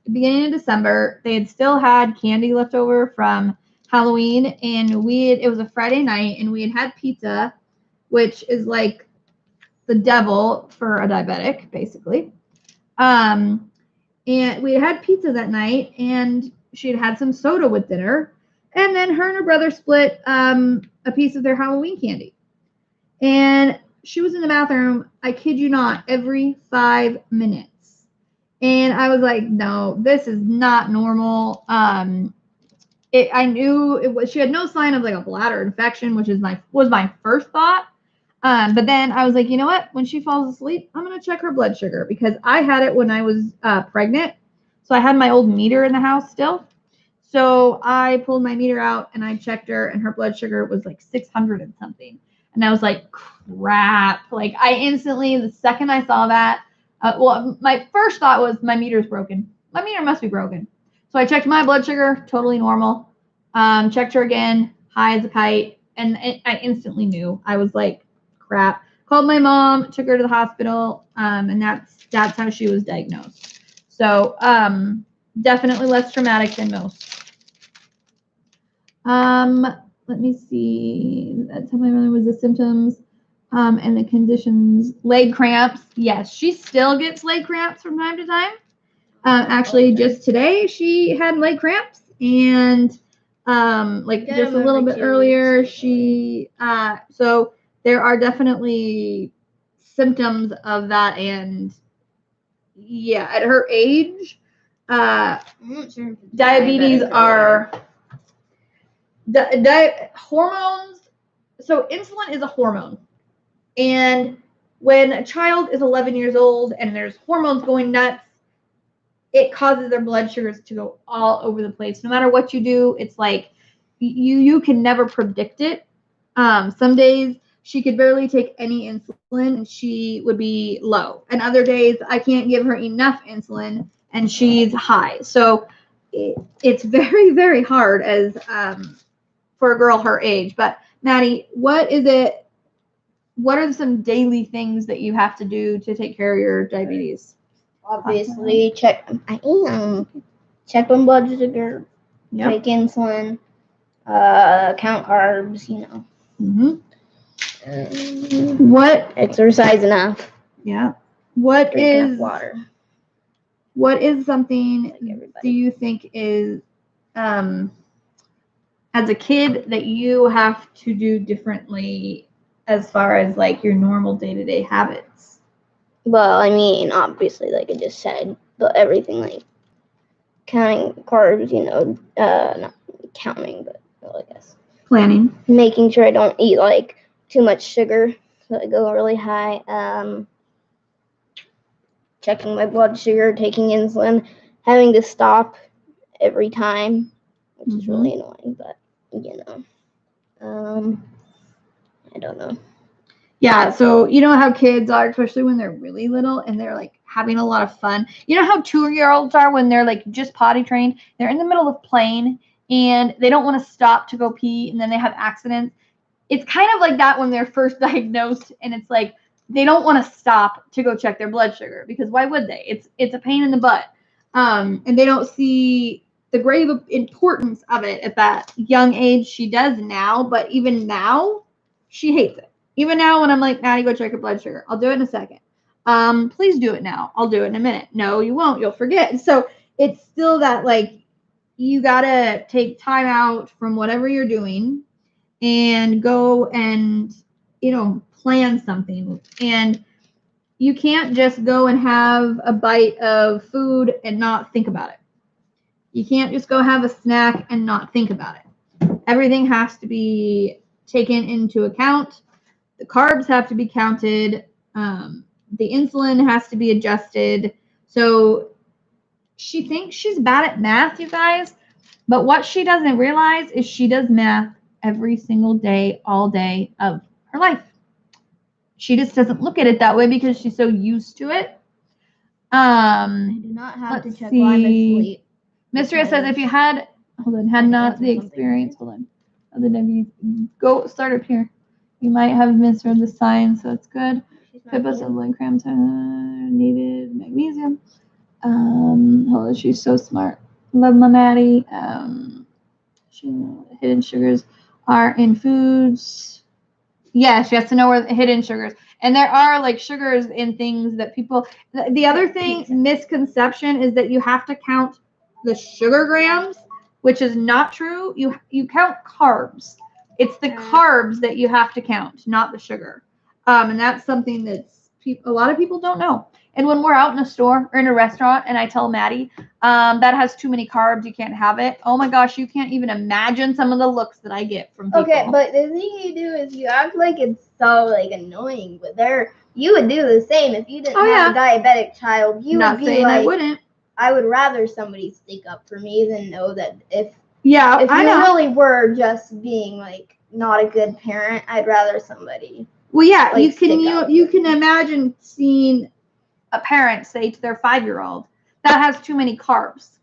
the beginning of December. They had still had candy left over from Halloween, and it was a Friday night, and we had pizza, which is like the devil for a diabetic, basically. And we had pizza that night, and she had some soda with dinner, and then her and her brother split a piece of their Halloween candy. And she was in the bathroom, I kid you not, every 5 minutes. And I was like, no, this is not normal. I knew she had no sign of like a bladder infection, which was my first thought. But then I was like, you know what? When she falls asleep, I'm going to check her blood sugar, because I had it when I was pregnant. So I had my old meter in the house still. So I pulled my meter out and I checked her, and her blood sugar was like 600 and something. And I was like, crap. Like, I instantly, the second I saw that, my first thought was my meter's broken. My meter must be broken. So I checked my blood sugar, totally normal. Checked her again, high as a kite. And I instantly knew. I was like, crap. Called my mom, took her to the hospital, and that's how she was diagnosed. So definitely less traumatic than most. Let me see. That's how my mother was the symptoms and the conditions. Leg cramps. Yes, she still gets leg cramps from time to time. Actually, just today she had leg cramps, and just a little bit earlier, she so there are definitely symptoms of that. And yeah, at her age, diabetes are hormones. So insulin is a hormone, and when a child is 11 years old and there's hormones going nuts, it causes their blood sugars to go all over the place. No matter what you do, it's like you can never predict it. Some days she could barely take any insulin and she would be low. And other days I can't give her enough insulin and she's high. So it's very, very hard as for a girl her age. But Maddie, what are some daily things that you have to do to take care of your diabetes? obviously check on blood sugar, Yep. take insulin, count carbs, Mm-hmm. What exercise enough, Yeah. What drink enough is water. what is something Like everybody. do you think is as a kid that you have to do differently as far as like your normal day-to-day habits? Well, I mean, obviously, like I just said, but everything like counting carbs, not counting, but well, I guess Planning. making sure I don't eat like too much sugar, so I go really high. Checking my blood sugar, taking insulin, having to stop every time, which is really annoying, but I don't know. Yeah, so you know how kids are, especially when they're really little and they're like having a lot of fun. You know how 2-year-olds are when they're like just potty trained? They're in the middle of playing and they don't want to stop to go pee and then they have accidents. It's kind of like that when they're first diagnosed and it's like they don't want to stop to go check their blood sugar because why would they? It's a pain in the butt. And they don't see the grave importance of it at that young age. She does now, but even now, she hates it. Even now, when I'm like, Maddie, go check your blood sugar. I'll do it in a second. Please do it now. I'll do it in a minute. No, you won't. You'll forget. So it's still that like you gotta take time out from whatever you're doing and go and plan something. And you can't just go and have a bite of food and not think about it. You can't just go have a snack and not think about it. Everything has to be taken into account. The carbs have to be counted. The insulin has to be adjusted. So she thinks she's bad at math, you guys. But what she doesn't realize is she does math every single day, all day of her life. She just doesn't look at it that way because she's so used to it. I do not have to check while I'm asleep. Mysteria says if you had not the experience, go start up here. You might have misread the signs, so it's good. Pippa says blood cramps needed magnesium. She's so smart. Love my Maddie. Hidden sugars are in foods. Yeah, she has to know where the hidden sugars. And there are like sugars in things that people. The other thing, misconception, is that you have to count the sugar grams, which is not true. You count carbs. It's the carbs that you have to count, not the sugar. And that's something that's a lot of people don't know. And when we're out in a store or in a restaurant and I tell Maddie, that has too many carbs, you can't have it. Oh my gosh, you can't even imagine some of the looks that I get from people. Okay, but the thing you do is you act like it's so like annoying, but you would do the same if you didn't have a diabetic child. You would be like, I wouldn't. I would rather somebody stick up for me than know that if I really were just being like not a good parent, I'd rather somebody. Well, yeah, like, you can imagine seeing a parent say to their 5-year-old, that has too many carbs.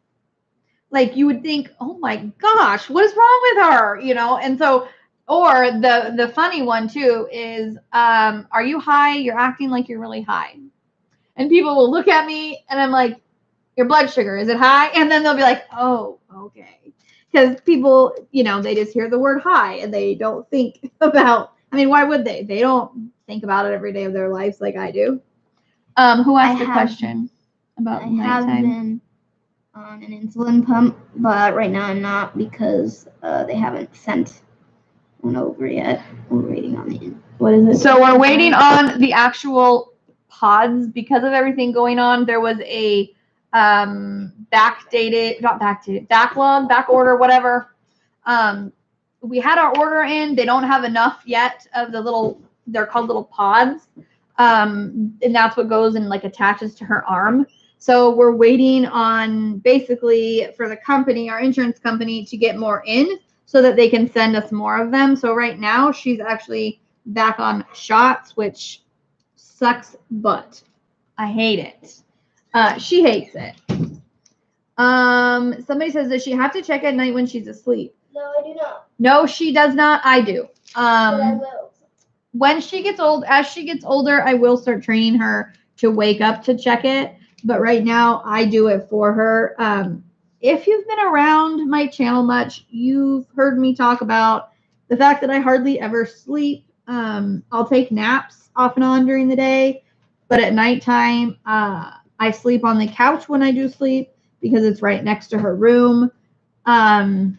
Like you would think, oh my gosh, what is wrong with her? And so, or the funny one too is, are you high? You're acting like you're really high. And people will look at me and I'm like, your blood sugar, is it high? And then they'll be like, oh, okay. Because people, they just hear the word high and they don't think about, why would they? They don't think about it every day of their lives like I do. Who asked the question about nighttime? I have been on an insulin pump, but right now I'm not because they haven't sent one over yet. We're waiting on the what is it? So we're waiting on the actual pods because of everything going on. There was a back order, whatever. We had our order in. They don't have enough yet of they're called little pods. And that's what goes and like attaches to her arm. So we're waiting on basically for the company, our insurance company, to get more in so that they can send us more of them. So right now she's actually back on shots, which sucks butt. I hate it. She hates it. Somebody says, does she have to check at night when she's asleep? No, I do not. No, she does not. I do. But I will. As she gets older, I will start training her to wake up to check it. but right now I do it for her. If you've been around my channel much, you've heard me talk about the fact that I hardly ever sleep. I'll take naps off and on during the day, but at nighttime, I sleep on the couch when I do sleep because it's right next to her room. I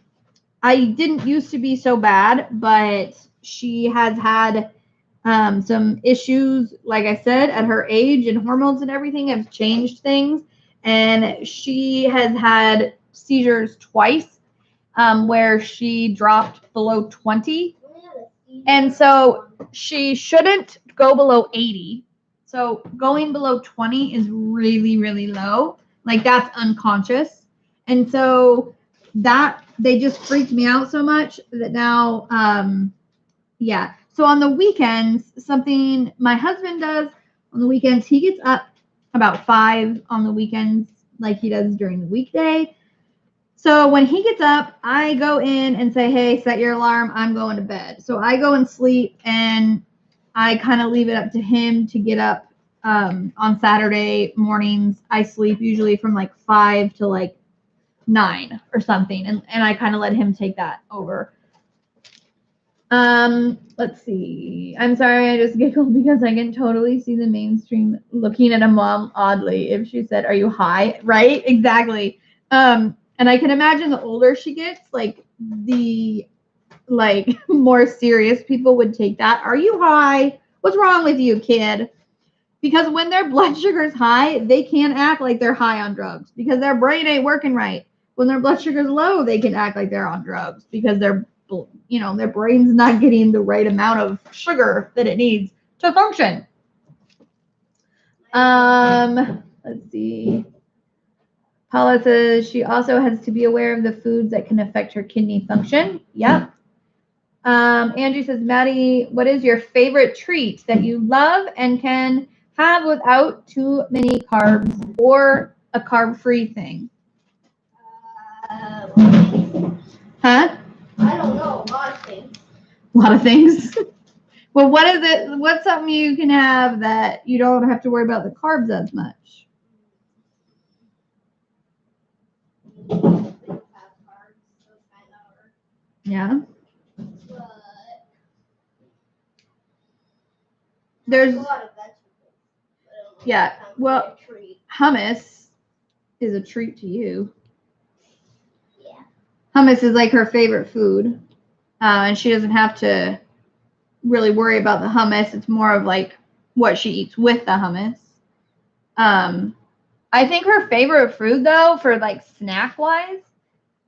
didn't used to be so bad, but she has had some issues, like I said, at her age, and hormones and everything have changed things. And she has had seizures twice where she dropped below 20. And so she shouldn't go below 80. So going below 20 is really, really low. Like that's unconscious. And so that they just freaked me out so much that now, yeah. So on the weekends, something my husband does on the weekends, he gets up about 5 on the weekends like he does during the weekday. So when he gets up, I go in and say, hey, set your alarm. I'm going to bed. So I go and sleep, and I kind of leave it up to him to get up. On Saturday mornings, I sleep usually from like 5 to like 9 or something. And I kind of let him take that over. Let's see. I'm sorry, I just giggled because I can totally see the mainstream looking at a mom oddly if she said, are you high? Right? Exactly. And I can imagine the older she gets, like the more serious people would take that. Are you high? What's wrong with you, kid? Because when their blood sugar's high, they can't act like they're high on drugs because their brain ain't working right. When their blood sugar's low, they can act like they're on drugs because their brain's not getting the right amount of sugar that it needs to function. Let's see. Paula says she also has to be aware of the foods that can affect her kidney function. Yep. Andrew says, Maddie, what is your favorite treat that you love and can have without too many carbs or a carb-free thing? Huh? I don't know, a lot of things. A lot of things. Well, what is it? What's something you can have that you don't have to worry about the carbs as much? Yeah. There's a lot of vegetables. Yeah. Well, hummus is a treat to you. Yeah. Hummus is like her favorite food, and she doesn't have to really worry about the hummus. It's more of like what she eats with the hummus. I think her favorite food though, for like snack wise,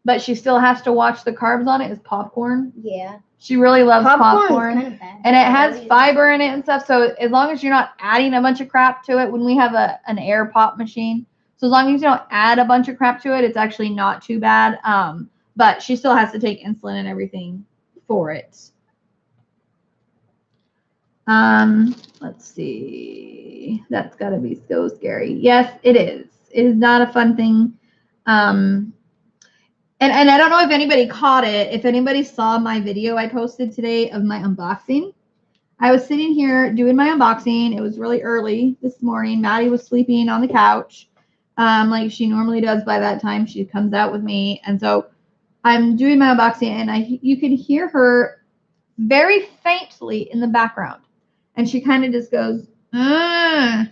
but she still has to watch the carbs on it, is popcorn. Yeah. She really loves popcorn. Kind of bad. And it has fiber in it and stuff. So as long as you're not adding a bunch of crap to it, when we have an air pop machine, so as long as you don't add a bunch of crap to it, it's actually not too bad. But she still has to take insulin and everything for it. Let's see. That's got to be so scary. Yes, it is. It is not a fun thing. And I don't know if anybody caught it. If anybody saw my video I posted today of my unboxing, I was sitting here doing my unboxing. It was really early this morning. Maddie was sleeping on the couch, like she normally does by that time. She comes out with me, and so I'm doing my unboxing, and you can hear her very faintly in the background, and she kind of just goes, and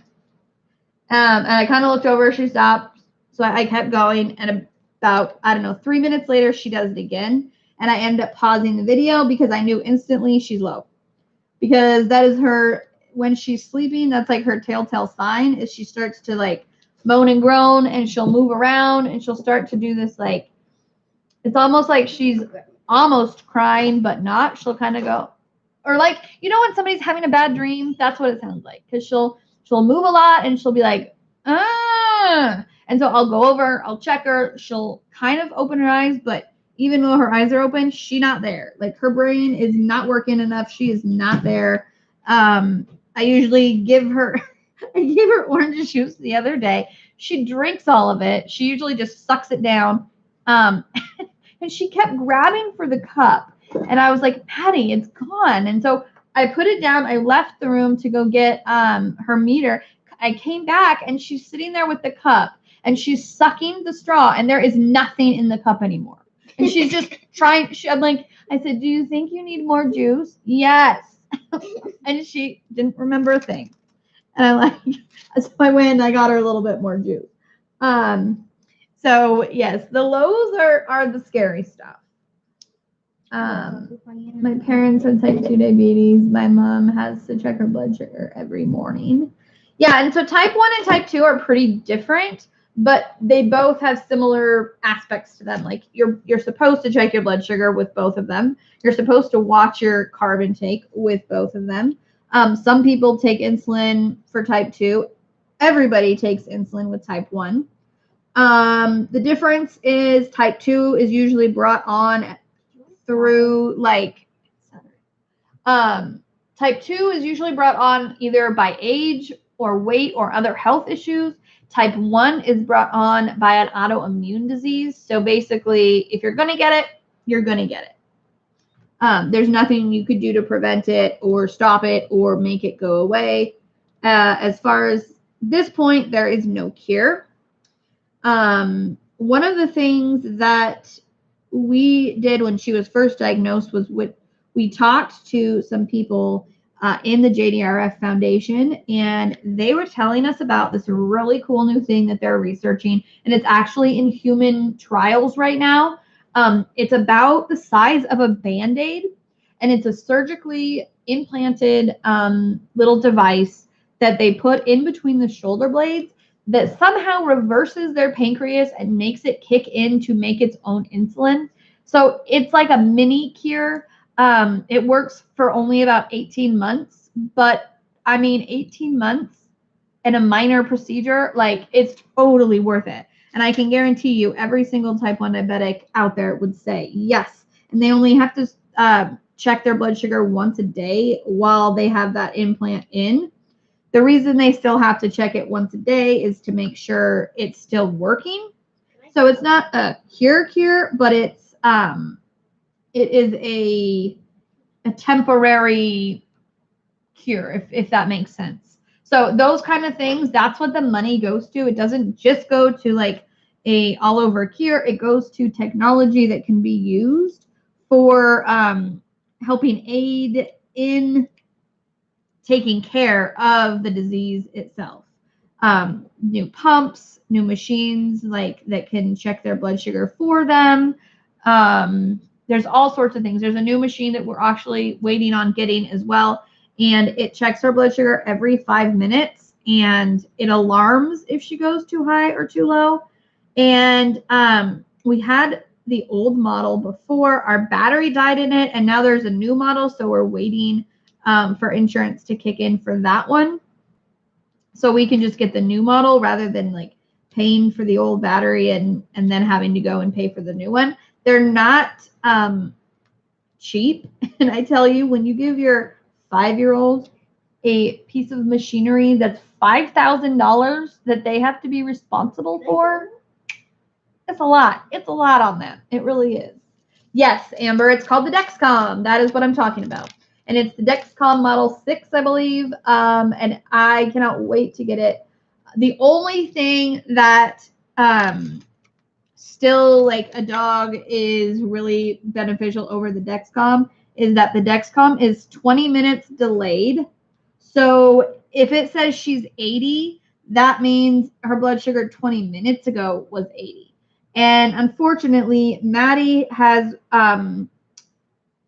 I kind of looked over. She stopped, so I kept going, and about, I don't know, 3 minutes later, she does it again. And I ended up pausing the video because I knew instantly she's low. Because that is her, when she's sleeping, that's like her telltale sign, is she starts to like moan and groan, and she'll move around, and she'll start to do this like, it's almost like she's almost crying, but not. She'll kind of go, or like, you know when somebody's having a bad dream? That's what it sounds like. Because she'll move a lot, and she'll be like, ah. And so I'll go over, I'll check her. She'll kind of open her eyes, but even though her eyes are open, she's not there. Like her brain is not working enough. She is not there. I usually give her, I gave her orange juice the other day. She drinks all of it. She usually just sucks it down. And she kept grabbing for the cup. And I was like, Maddie, it's gone. And so I put it down. I left the room to go get her meter. I came back and she's sitting there with the cup and she's sucking the straw and there is nothing in the cup anymore. And she's just trying. I'm like, I said, do you think you need more juice? Yes. And she didn't remember a thing. And I like, so I went and I got her a little bit more juice. So yes, the lows are the scary stuff. My parents have type 2 diabetes. My mom has to check her blood sugar every morning. Yeah, and so type 1 and type 2 are pretty different, but they both have similar aspects to them. Like you're supposed to check your blood sugar with both of them. You're supposed to watch your carb intake with both of them. Some people take insulin for type 2. Everybody takes insulin with type 1. The difference is type 2 is usually brought on through type 2 is usually brought on either by age or weight or other health issues. Type 1 is brought on by an autoimmune disease. So basically, if you're going to get it, you're going to get it. There's nothing you could do to prevent it or stop it or make it go away. As far as this point, there is no cure. One of the things that we did when she was first diagnosed was we talked to some people in the JDRF Foundation, and they were telling us about this really cool new thing that they're researching, and it's actually in human trials right now. It's about the size of a Band-Aid, and it's a surgically implanted little device that they put in between the shoulder blades that somehow reverses their pancreas and makes it kick in to make its own insulin. So it's like a mini cure. It works for only about 18 months, but I mean, 18 months and a minor procedure, like it's totally worth it. And I can guarantee you every single type 1 diabetic out there would say yes. And they only have to check their blood sugar once a day while they have that implant in. The reason they still have to check it once a day is to make sure it's still working. So it's not a cure, but it is a temporary cure, if that makes sense. So those kind of things, that's what the money goes to. It doesn't just go to like a all over cure. It goes to technology that can be used for helping aid in taking care of the disease itself. New pumps, new machines like that can check their blood sugar for them. There's all sorts of things. There's a new machine that we're actually waiting on getting as well, and it checks her blood sugar every 5 minutes, and it alarms if she goes too high or too low. And we had the old model before. Our battery died in it, and now there's a new model, so we're waiting for insurance to kick in for that one. So we can just get the new model rather than like paying for the old battery and then having to go and pay for the new one. They're not cheap. And I tell you, when you give your 5-year-old a piece of machinery that's $5,000 that they have to be responsible for, it's a lot. It's a lot on them. It really is. Yes, Amber, it's called the Dexcom. That is what I'm talking about. And it's the Dexcom Model 6, I believe, and I cannot wait to get it. The only thing that still, like a dog, is really beneficial over the Dexcom is that the Dexcom is 20 minutes delayed. So if it says she's 80, that means her blood sugar 20 minutes ago was 80. And unfortunately, Maddie has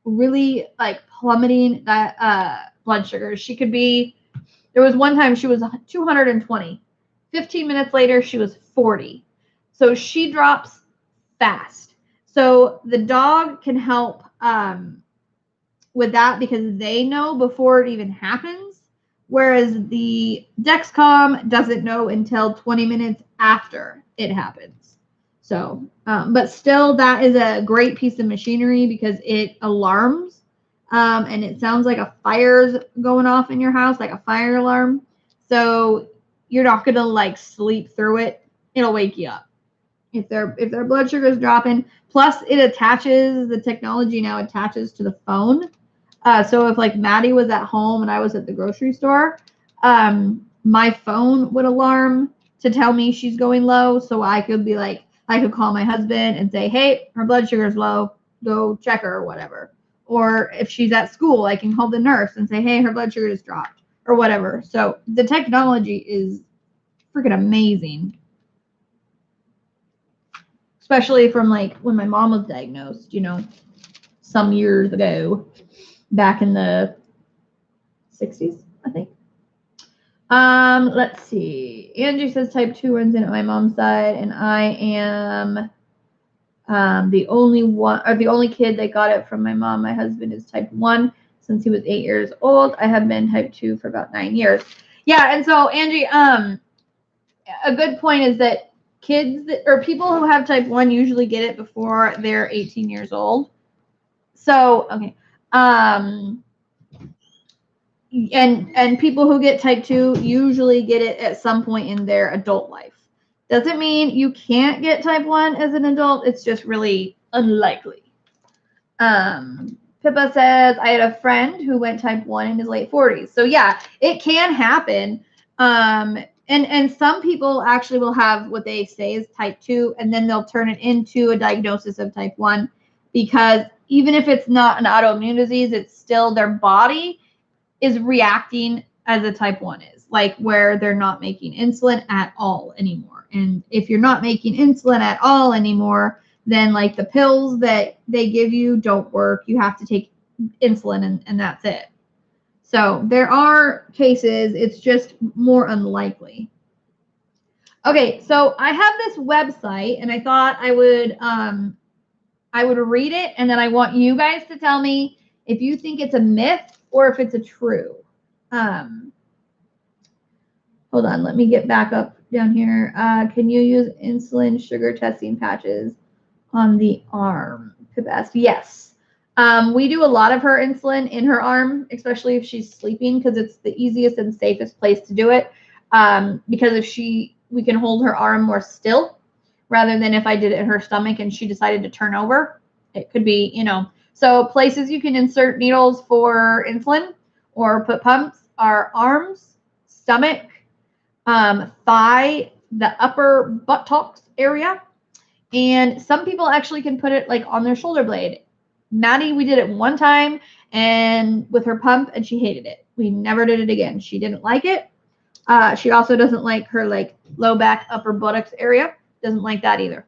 really like plummeting that blood sugar. She could be, there was one time she was 220. 15 minutes later, she was 40. So she drops fast. So the dog can help with that because they know before it even happens, whereas the Dexcom doesn't know until 20 minutes after it happens. So, but still, that is a great piece of machinery because it alarms and it sounds like a fire's going off in your house, like a fire alarm. So you're not gonna like sleep through it. It'll wake you up if their blood sugar is dropping. Plus, it attaches, the technology now attaches to the phone. So if like Maddie was at home and I was at the grocery store, my phone would alarm to tell me she's going low. So I could be like, I could call my husband and say, hey, her blood sugar's low. Go check her or whatever. Or if she's at school, I can call the nurse and say, hey, her blood sugar just dropped or whatever. So the technology is freaking amazing. Especially from like when my mom was diagnosed, you know, some years ago, back in the 60s, I think. Let's see. Angie says type 2 runs in at my mom's side, and I am the only kid that got it from my mom. My husband is type 1 since he was 8 years old. I have been type 2 for about 9 years. Yeah, and so Angie, a good point is that kids or people who have type 1 usually get it before they're 18 years old. So, okay. And people who get type 2 usually get it at some point in their adult life. Doesn't mean you can't get type 1 as an adult. It's just really unlikely. Pippa says, I had a friend who went type 1 in his late 40s. So yeah, it can happen. And some people actually will have what they say is type 2, and then they'll turn it into a diagnosis of type 1, because even if it's not an autoimmune disease, it's still their body is reacting as a type 1 is, like where they're not making insulin at all anymore. And if you're not making insulin at all anymore, then like the pills that they give you don't work. You have to take insulin and that's it. So there are cases, it's just more unlikely. Okay, so I have this website and I thought I would read it, and then I want you guys to tell me if you think it's a myth or if it's a true. Hold on, let me get back up down here. Can you use insulin sugar testing patches on the arm? Pippa asked, yes. We do a lot of her insulin in her arm, especially if she's sleeping, because it's the easiest and safest place to do it. Because if we can hold her arm more still, rather than if I did it in her stomach and she decided to turn over. It could be, you know. So places you can insert needles for insulin or put pumps are arms, stomach, thigh, the upper buttocks area. And some people actually can put it like on their shoulder blade. Maddie, we did it one time and with her pump, and she hated it. We never did it again. She didn't like it. She also doesn't like her like low back, upper buttocks area. Doesn't like that either.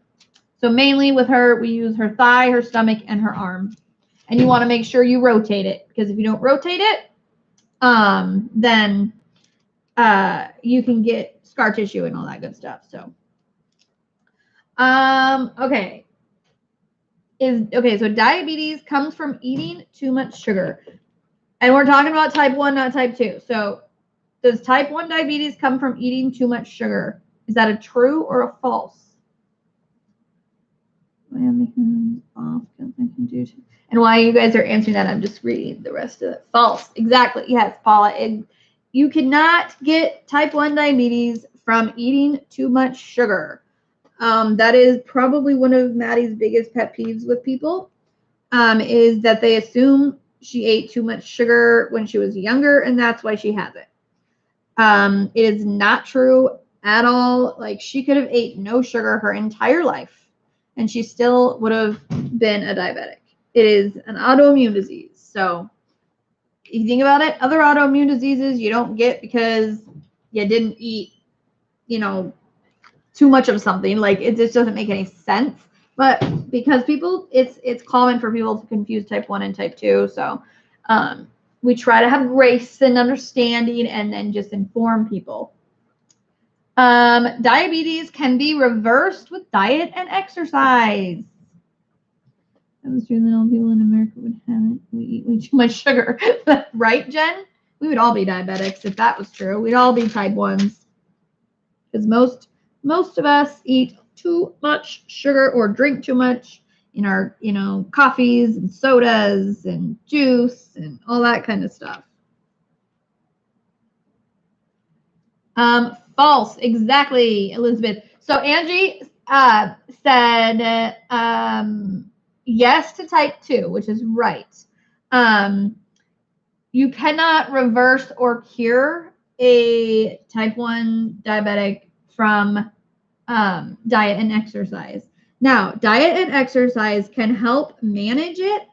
So mainly with her, we use her thigh, her stomach, and her arm. And you want to make sure you rotate it, because if you don't rotate it, then you can get scar tissue and all that good stuff. So, okay. So diabetes comes from eating too much sugar. And we're talking about type 1, not type 2. So does type 1 diabetes come from eating too much sugar? Is that a true or a false? And why you guys are answering that, I'm just reading the rest of it. False. Exactly. Yes, Paula. You cannot get type 1 diabetes from eating too much sugar. That is probably one of Maddie's biggest pet peeves with people, is that they assume she ate too much sugar when she was younger, and that's why she has it. It is not true at all. Like, she could have ate no sugar her entire life, and she still would have been a diabetic. It is an autoimmune disease. So if you think about it, other autoimmune diseases you don't get because you didn't eat, you know, too much of something. Like, it just doesn't make any sense. But because people, it's common for people to confuse type 1 and type 2. So we try to have grace and understanding and then just inform people. Diabetes can be reversed with diet and exercise. That was true that all people in America would have it. We eat way too much sugar. Right, Jen? We would all be diabetics if that was true. We'd all be type 1s. Because most of us eat too much sugar or drink too much in our, you know, coffees and sodas and juice and all that kind of stuff. False. Exactly, Elizabeth. So Angie said yes to type 2, which is right. You cannot reverse or cure a type 1 diabetic from diet and exercise. Now, diet and exercise can help manage it,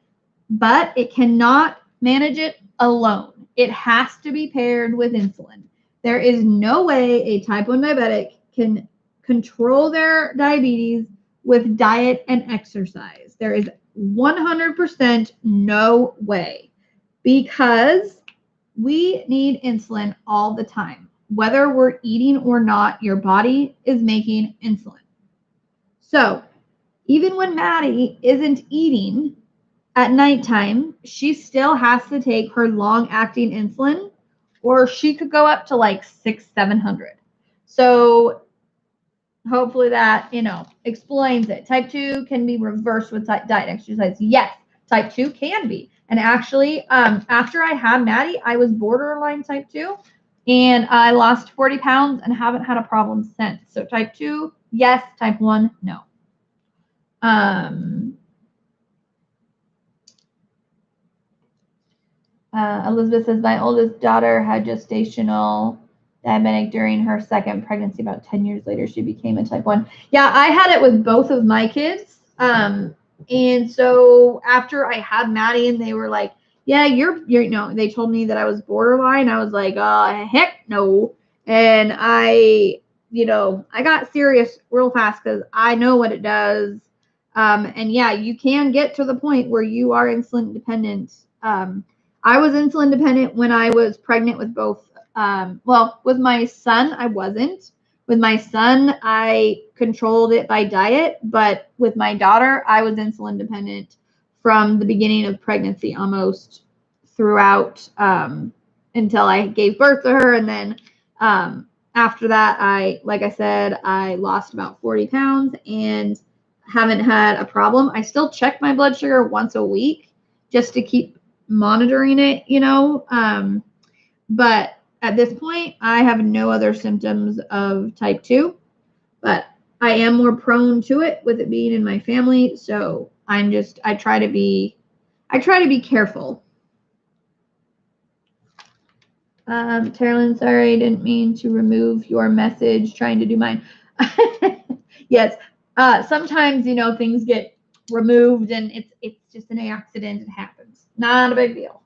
but it cannot manage it alone. It has to be paired with insulin. There is no way a type 1 diabetic can control their diabetes with diet and exercise. There is 100% no way, because we need insulin all the time. Whether we're eating or not, your body is making insulin. So even when Maddie isn't eating at nighttime, she still has to take her long-acting insulin, or she could go up to like 600-700. So hopefully that, explains it. Type 2 can be reversed with diet exercise. Yes, type 2 can be. And actually, after I had Maddie, I was borderline type 2, and I lost 40 pounds and haven't had a problem since. So type 2, yes. Type 1, no. Elizabeth says, my oldest daughter had gestational diabetic during her second pregnancy. About 10 years later, she became a type 1. Yeah, I had it with both of my kids. And so after I had Maddie, and they were like, yeah, you're they told me that I was borderline. I was like, heck no. And I got serious real fast, because I know what it does. And yeah, you can get to the point where you are insulin dependent. I was insulin dependent when I was pregnant with both. With my son, I wasn't. With my son, I controlled it by diet, but with my daughter, I was insulin dependent from the beginning of pregnancy, almost throughout, until I gave birth to her. And then after that, like I said, I lost about 40 pounds and haven't had a problem. I still check my blood sugar once a week just to keep monitoring it, but at this point, I have no other symptoms of type 2, but I am more prone to it with it being in my family. So I try to be careful. Carolyn, sorry, I didn't mean to remove your message, trying to do mine. Yes. Sometimes, things get removed and it's just an accident. It happens. Not a big deal.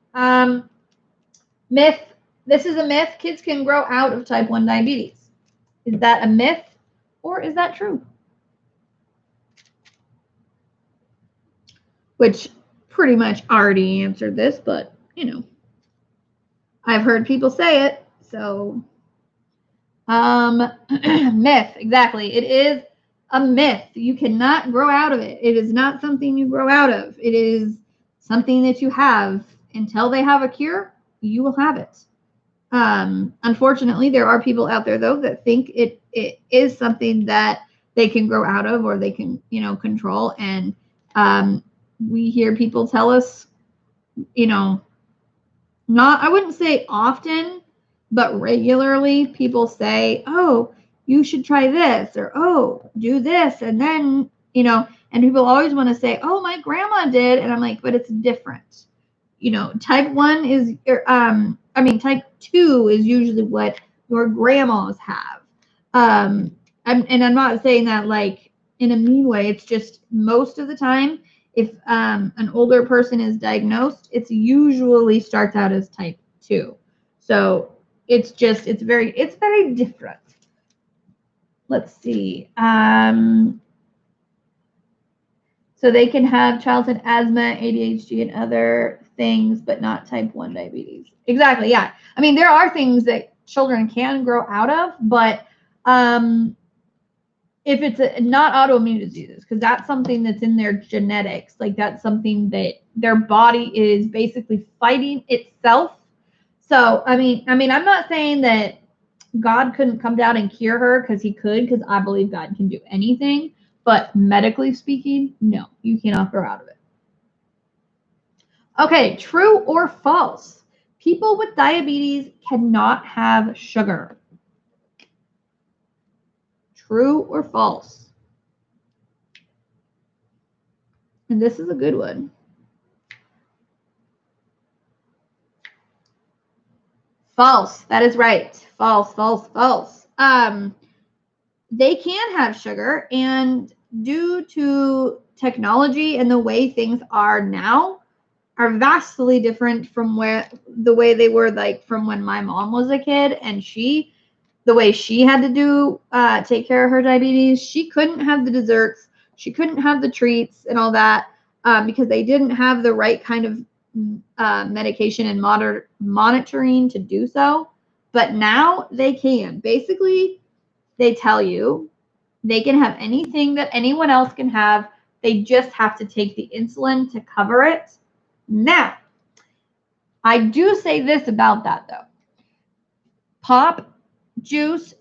Myth. This is a myth. Kids can grow out of type 1 diabetes. Is that a myth or is that true? Which pretty much already answered this, but I've heard people say it. So myth. Exactly. It is a myth. You cannot grow out of it. It is not something you grow out of. It is something that you have. Until they have a cure, you will have it. Unfortunately, there are people out there, though, that think it is something that they can grow out of, or they can, control. And we hear people tell us, I wouldn't say often, but regularly, people say, oh, you should try this, or, oh, do this. And then, and people always want to say, oh, my grandma did. And I'm like, but it's different. Type 1 is, type 2 is usually what your grandmas have. And I'm not saying that like in a mean way. It's just most of the time, if an older person is diagnosed, it's usually starts out as type 2. So it's very different. Let's see. So they can have childhood asthma, ADHD, and other things, but not type 1 diabetes. Exactly, yeah. There are things that children can grow out of, but if it's not autoimmune diseases, because that's something that's in their genetics, like that's something that their body is basically fighting itself. So, I'm not saying that God couldn't come down and cure her, because he could, because I believe God can do anything. But medically speaking, no, you cannot grow out of it. Okay, true or false? People with diabetes cannot have sugar. True or false? And this is a good one. False. That is right. False, false, false. They can have sugar, and due to technology and the way things are now, are vastly different from the way they were like from when my mom was a kid, and the way she had to do take care of her diabetes. She couldn't have the desserts, she couldn't have the treats and all that, because they didn't have the right kind of medication and monitoring to do so. But now they can. Basically, they tell you they can have anything that anyone else can have. They just have to take the insulin to cover it. Now, I do say this about that though. Pop, juice,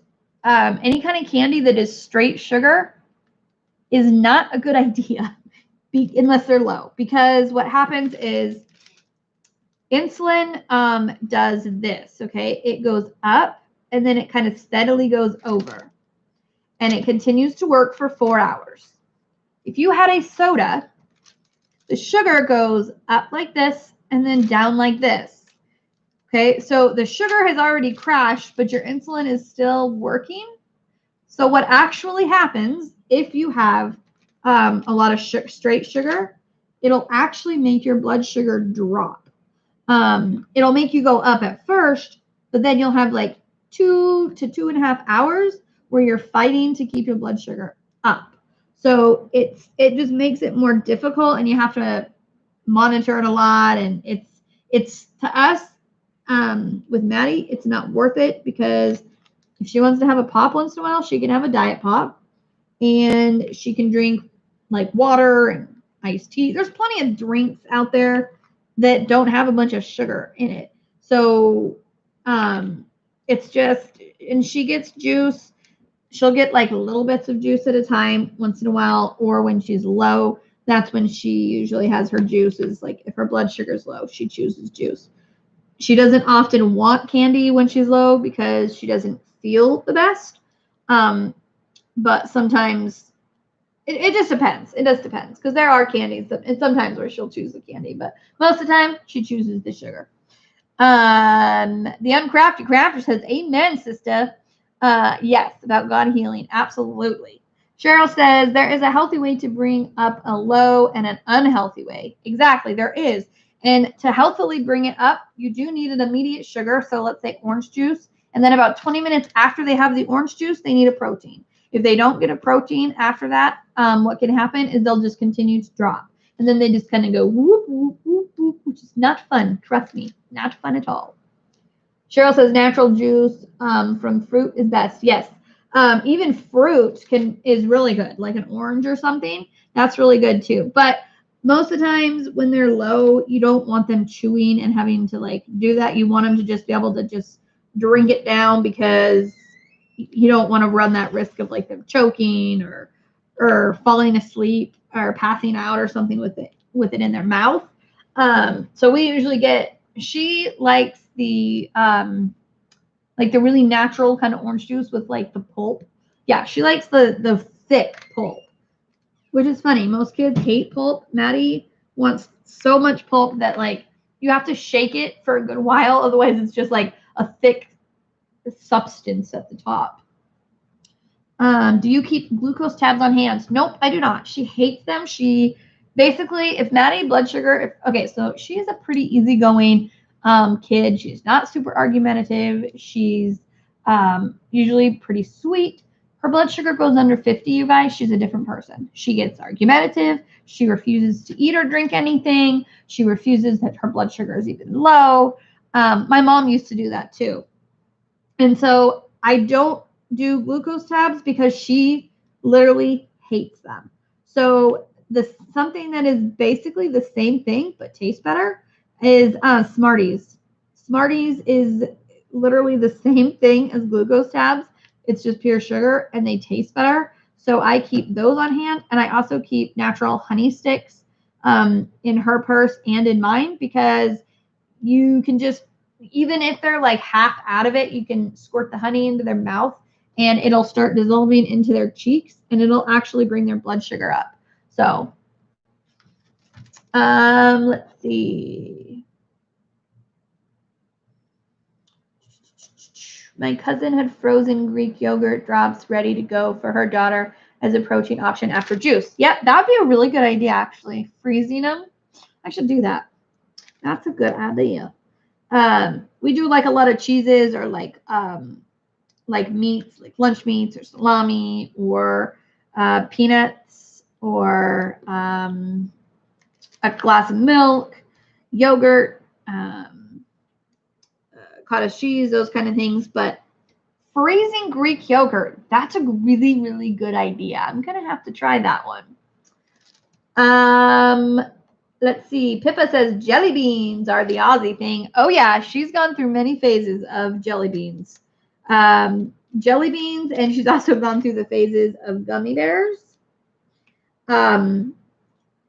any kind of candy that is straight sugar is not a good idea unless they're low. Because what happens is insulin does this, okay? It goes up and then it kind of steadily goes over. And it continues to work for 4 hours. If you had a soda, the sugar goes up like this and then down like this. Okay, so the sugar has already crashed, but your insulin is still working. So what actually happens if you have a lot of straight sugar, it'll actually make your blood sugar drop. It'll make you go up at first, but then you'll have like 2 to 2.5 hours where you're fighting to keep your blood sugar up. So it just makes it more difficult, and you have to monitor it a lot. And it's to us, with Maddie, it's not worth it, because if she wants to have a pop once in a while, she can have a diet pop, and she can drink like water and iced tea. There's plenty of drinks out there that don't have a bunch of sugar in it. So it's just, and she gets juice. She'll get like little bits of juice at a time once in a while, or when she's low, that's when she usually has her juices. Like if her blood sugar is low, she chooses juice. She doesn't often want candy when she's low because she doesn't feel the best. But sometimes it just depends. It just depends, because there are candies and sometimes where she'll choose the candy, but most of the time she chooses the sugar. The Uncrafty Crafter says, amen, sister. Yes, about God healing. Absolutely. Cheryl says, there is a healthy way to bring up a low and an unhealthy way. Exactly, there is. And to healthily bring it up, you do need an immediate sugar. So let's say orange juice. And then about 20 minutes after they have the orange juice, they need a protein. If they don't get a protein after that, what can happen is they'll just continue to drop. And then they just kind of go whoop, whoop, whoop, whoop, which is not fun. Trust me, not fun at all. Cheryl says natural juice from fruit is best. Yes. Even fruit is really good, like an orange or something. That's really good too. But most of the times when they're low, you don't want them chewing and having to like do that. You want them to just be able to just drink it down, because you don't want to run that risk of like them choking or falling asleep or passing out or something with it in their mouth. So we usually she likes the really natural kind of orange juice with like the pulp. Yeah, she likes the thick pulp, which is funny. Most kids hate pulp. Maddie wants so much pulp that like you have to shake it for a good while, otherwise it's just like a thick substance at the top. Do you keep glucose tabs on hand? Nope, I do not. She hates them. She basically, if Maddie blood sugar, so she is a pretty easygoing kid. She's not super argumentative. She's usually pretty sweet. Her blood sugar goes under 50, you guys. She's a different person. She gets argumentative. She refuses to eat or drink anything. She refuses that her blood sugar is even low. My mom used to do that too. And so I don't do glucose tabs because she literally hates them. So something that is basically the same thing but tastes better is Smarties. Smarties is literally the same thing as glucose tabs. It's just pure sugar and they taste better. So I keep those on hand, and I also keep natural honey sticks in her purse and in mine, because you can just, even if they're like half out of it, you can squirt the honey into their mouth and it'll start dissolving into their cheeks, and it'll actually bring their blood sugar up. So let's see. My cousin had frozen Greek yogurt drops ready to go for her daughter as a protein option after juice. Yep, that would be a really good idea, actually. Freezing them. I should do that. That's a good idea. We do like a lot of cheeses or like meats, like lunch meats or salami or peanuts or a glass of milk, yogurt, cottage cheese, those kind of things. But freezing Greek yogurt, that's a really, really good idea. I'm going to have to try that one. Let's see. Pippa says jelly beans are the Aussie thing. Oh, yeah. She's gone through many phases of jelly beans. Jelly beans, and she's also gone through the phases of gummy bears.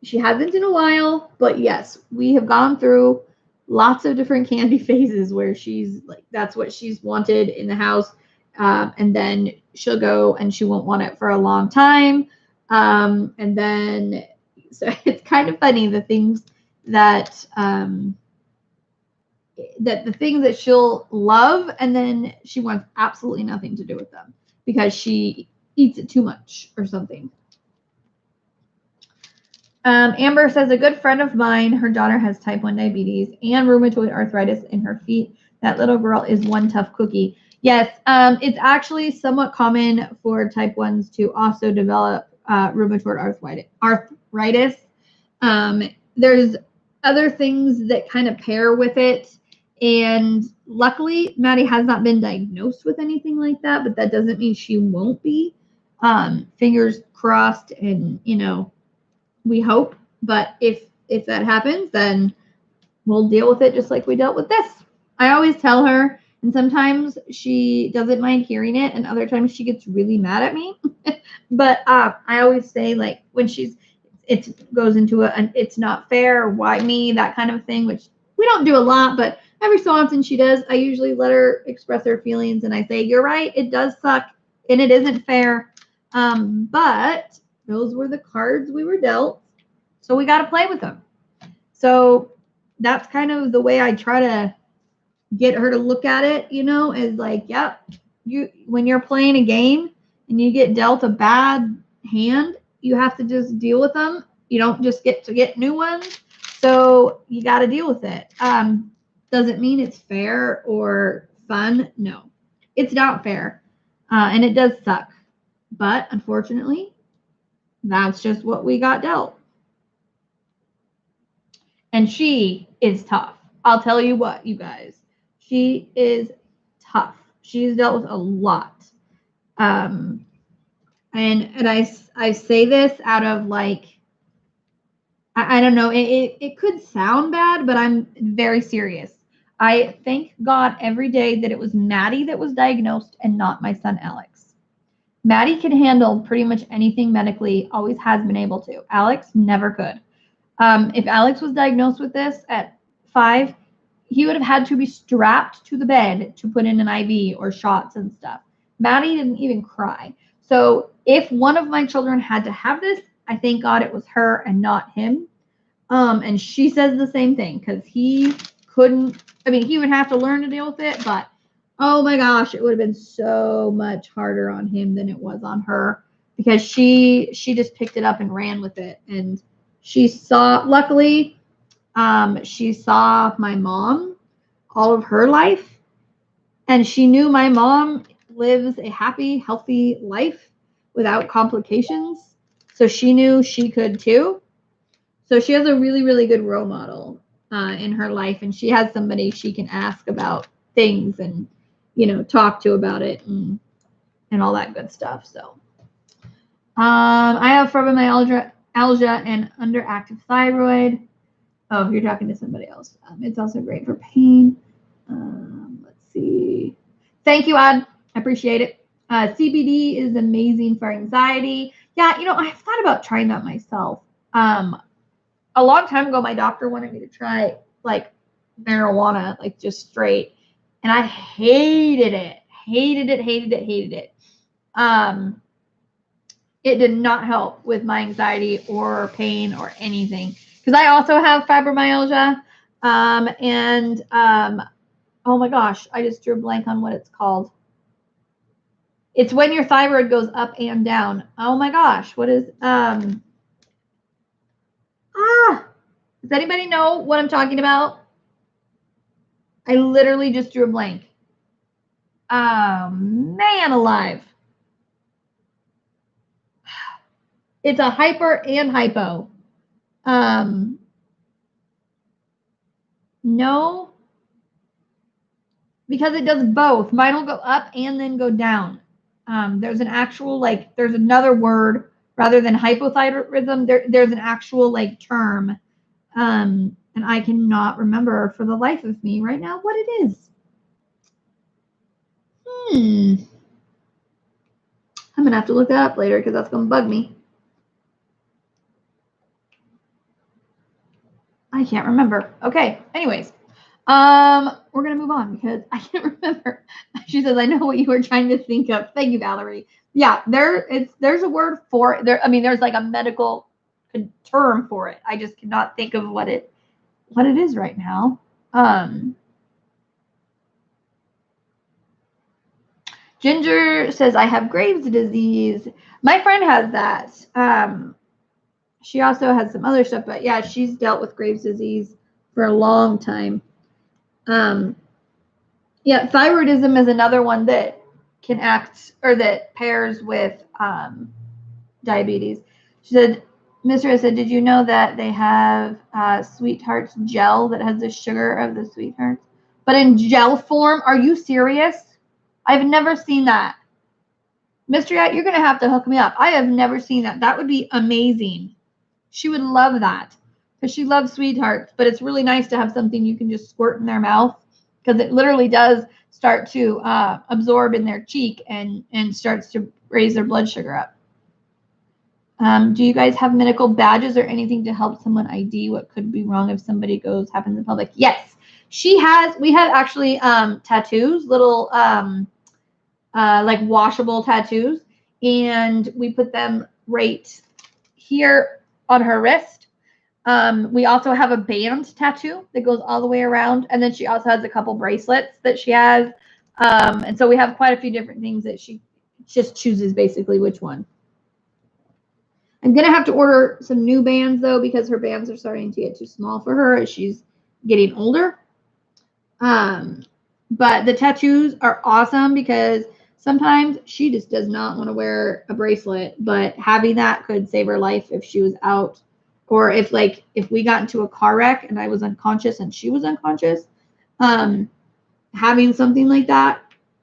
She hasn't in a while, but yes, we have gone through lots of different candy phases where she's like, that's what she's wanted in the house. And then she'll go and she won't want it for a long time. And then, so it's kind of funny, the things that, the things that she'll love, and then she wants absolutely nothing to do with them because she eats it too much or something. Amber says, a good friend of mine, her daughter has type 1 diabetes and rheumatoid arthritis in her feet. That little girl is one tough cookie. Yes, it's actually somewhat common for type 1s to also develop rheumatoid arthritis. There's other things that kind of pair with it. And luckily, Maddie has not been diagnosed with anything like that, but that doesn't mean she won't be. Fingers crossed, and, you know, we hope. But if that happens, then we'll deal with it just like we dealt with this. I always tell her, and sometimes she doesn't mind hearing it, and other times she gets really mad at me. But I always say, like, when it goes into it's not fair, why me, that kind of thing, which we don't do a lot, but every so often she does. I usually let her express her feelings, and I say, you're right, it does suck, and it isn't fair. But those were the cards we were dealt, so we got to play with them. So that's kind of the way I try to get her to look at it, you know, is like, yep, when you're playing a game and you get dealt a bad hand, you have to just deal with them. You don't just get to get new ones. So you got to deal with it. Doesn't mean it's fair or fun. No, it's not fair. And it does suck. But unfortunately, that's just what we got dealt. And she is tough. I'll tell you what, you guys. She is tough. She's dealt with a lot. And I say this out of, like, I don't know, it could sound bad, but I'm very serious. I thank God every day that it was Maddie that was diagnosed and not my son Alex. Maddie can handle pretty much anything medically, always has been able to. Alex never could. If Alex was diagnosed with this at 5, he would have had to be strapped to the bed to put in an IV or shots and stuff. Maddie didn't even cry. So if one of my children had to have this, I thank God it was her and not him. And she says the same thing, because he couldn't, I mean, he would have to learn to deal with it, but oh my gosh, it would have been so much harder on him than it was on her, because she just picked it up and ran with it. And she saw, luckily, she saw my mom all of her life, and she knew my mom lives a happy, healthy life without complications. So she knew she could too. So she has a really, really good role model in her life, and she has somebody she can ask about things and, you know, talk to about it and all that good stuff. So I have fibromyalgia and underactive thyroid. Oh, you're talking to somebody else. It's also great for pain. Let's see. Thank you, Ad. I appreciate it. CBD is amazing for anxiety. Yeah, you know, I've thought about trying that myself. A long time ago, my doctor wanted me to try, like, marijuana, like, just straight. And I hated it. Hated it. It did not help with my anxiety or pain or anything. Because I also have fibromyalgia. Oh my gosh, I just drew a blank on what it's called. It's when your thyroid goes up and down. Oh my gosh, what is does anybody know what I'm talking about? I literally just drew a blank. Oh man alive. It's a hyper and hypo. No, because it does both. Mine will go up and then go down. There's an actual, like, there's another word rather than hypothyroidism. There's an actual, like, term. And I cannot remember for the life of me right now what it is. I'm going to have to look that up later because that's going to bug me. I can't remember. Okay, anyways. We're going to move on because I can't remember. She says, I know what you were trying to think of. Thank you, Valerie. Yeah, there's a word for it. I mean, there's like a medical term for it. I just cannot think of what it is right now. Ginger says, I have Graves' disease. My friend has that. She also has some other stuff, but yeah, she's dealt with Graves' disease for a long time. Yeah, thyroidism is another one that can act or that pairs with diabetes. She said, Mr. said, did you know that they have Sweethearts gel that has the sugar of the Sweethearts? But in gel form? Are you serious? I've never seen that. Mr. You're going to have to hook me up. I have never seen that. That would be amazing. She would love that because she loves Sweethearts, but it's really nice to have something you can just squirt in their mouth because it literally does start to absorb in their cheek and starts to raise their blood sugar up. Do you guys have medical badges or anything to help someone ID what could be wrong if somebody happens in public? Yes, she has. We have actually tattoos, little like washable tattoos, and we put them right here on her wrist. We also have a band tattoo that goes all the way around, and then she also has a couple bracelets that she has. And so we have quite a few different things that she just chooses basically which one. I'm going to have to order some new bands, though, because her bands are starting to get too small for her as she's getting older. But the tattoos are awesome because sometimes she just does not want to wear a bracelet, but having that could save her life if she was out or if we got into a car wreck and I was unconscious and she was unconscious, having something like that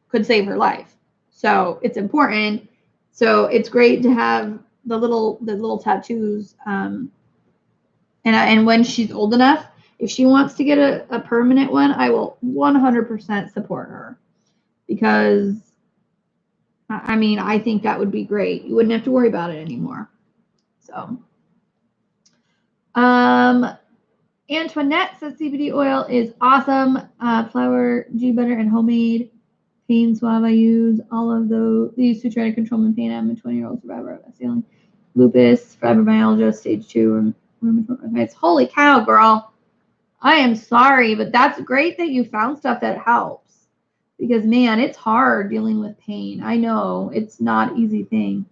could save her life. So it's important. So it's great to have the little tattoos. And when she's old enough, if she wants to get a permanent one, I will 100% support her because I mean, I think that would be great. You wouldn't have to worry about it anymore. So, Antoinette says CBD oil is awesome. Flour, G butter, and homemade pain swab. I use all of these to try to control my pain. I'm a 20-year-old survivor of feeling lupus, fibromyalgia, stage 2, rheumatoid arthritis. Holy cow, girl. I am sorry, but that's great that you found stuff that helps. Because, man, it's hard dealing with pain. I know. It's not an easy thing.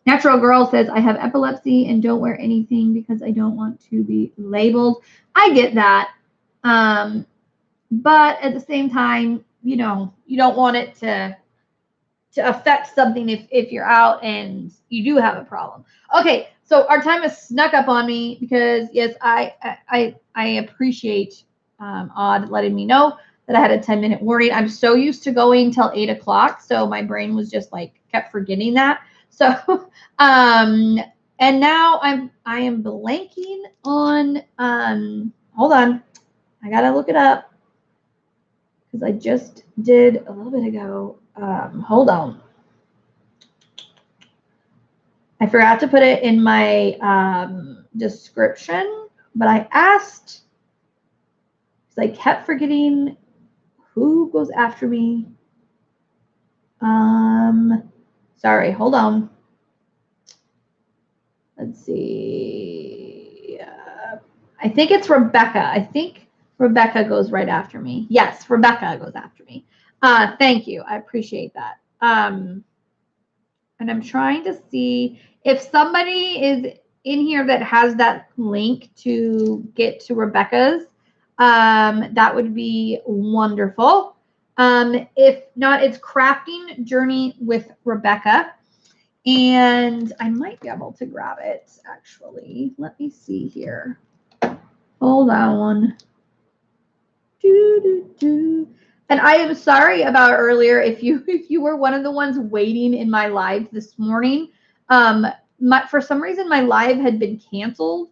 Natural Girl says, I have epilepsy and don't wear anything because I don't want to be labeled. I get that. But at the same time, you know, you don't want it to affect something if you're out and you do have a problem. Okay, so our time has snuck up on me because, yes, I appreciate Odd letting me know that I had a 10-minute warning. I'm so used to going till 8 o'clock, so my brain was just kept forgetting that. So, and now I am blanking on. Hold on, I gotta look it up because I just did a little bit ago. Hold on. I forgot to put it in my description, but I asked because I kept forgetting who goes after me. Sorry, hold on. Let's see. I think it's Rebecca. I think Rebecca goes right after me. Yes, Rebecca goes after me. Thank you. I appreciate that. And I'm trying to see if somebody is in here that has that link to get to Rebecca's. That would be wonderful. If not, it's Crafting Journey with Rebecca. And I might be able to grab it, actually. Let me see here. Hold on. And I am sorry about earlier if you were one of the ones waiting in my live this morning. For some reason my live had been canceled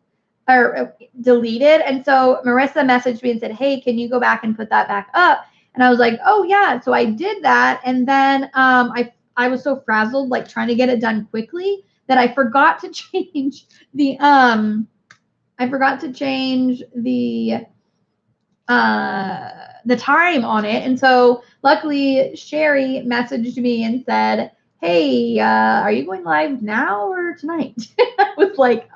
or deleted, and so Marissa messaged me and said, "Hey, can you go back and put that back up?" And I was like, "Oh yeah." So I did that, and then I was so frazzled, like trying to get it done quickly, that I forgot to change the time on it. And so luckily Sherry messaged me and said, "Hey, are you going live now or tonight?" I was like,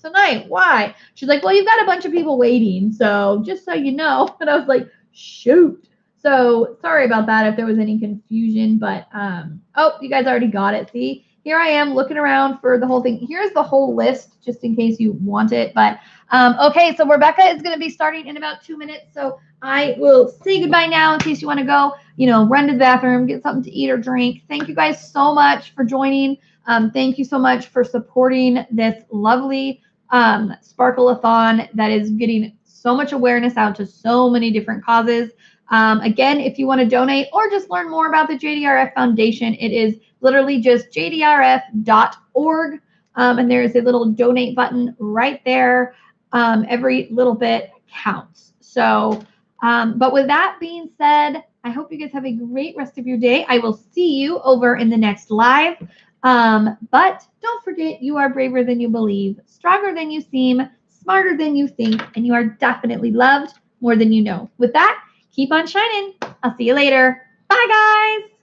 tonight. Why? She's like, "Well, you've got a bunch of people waiting, so just so you know." And I was like, shoot. So sorry about that if there was any confusion, but oh, you guys already got it. See, here I am looking around for the whole thing. Here's the whole list just in case you want it. But okay, so Rebecca is going to be starting in about 2 minutes. So I will say goodbye now in case you want to go, run to the bathroom, get something to eat or drink. Thank you guys so much for joining. Thank you so much for supporting this lovely Sparkle-a-thon that is getting so much awareness out to so many different causes. Again, if you want to donate or just learn more about the JDRF Foundation, it is literally just jdrf.org. And there is a little donate button right there. Every little bit counts. So, but with that being said, I hope you guys have a great rest of your day. I will see you over in the next live. But don't forget, you are braver than you believe, stronger than you seem, smarter than you think, and you are definitely loved more than you know. With that, keep on shining. I'll see you later. Bye, guys.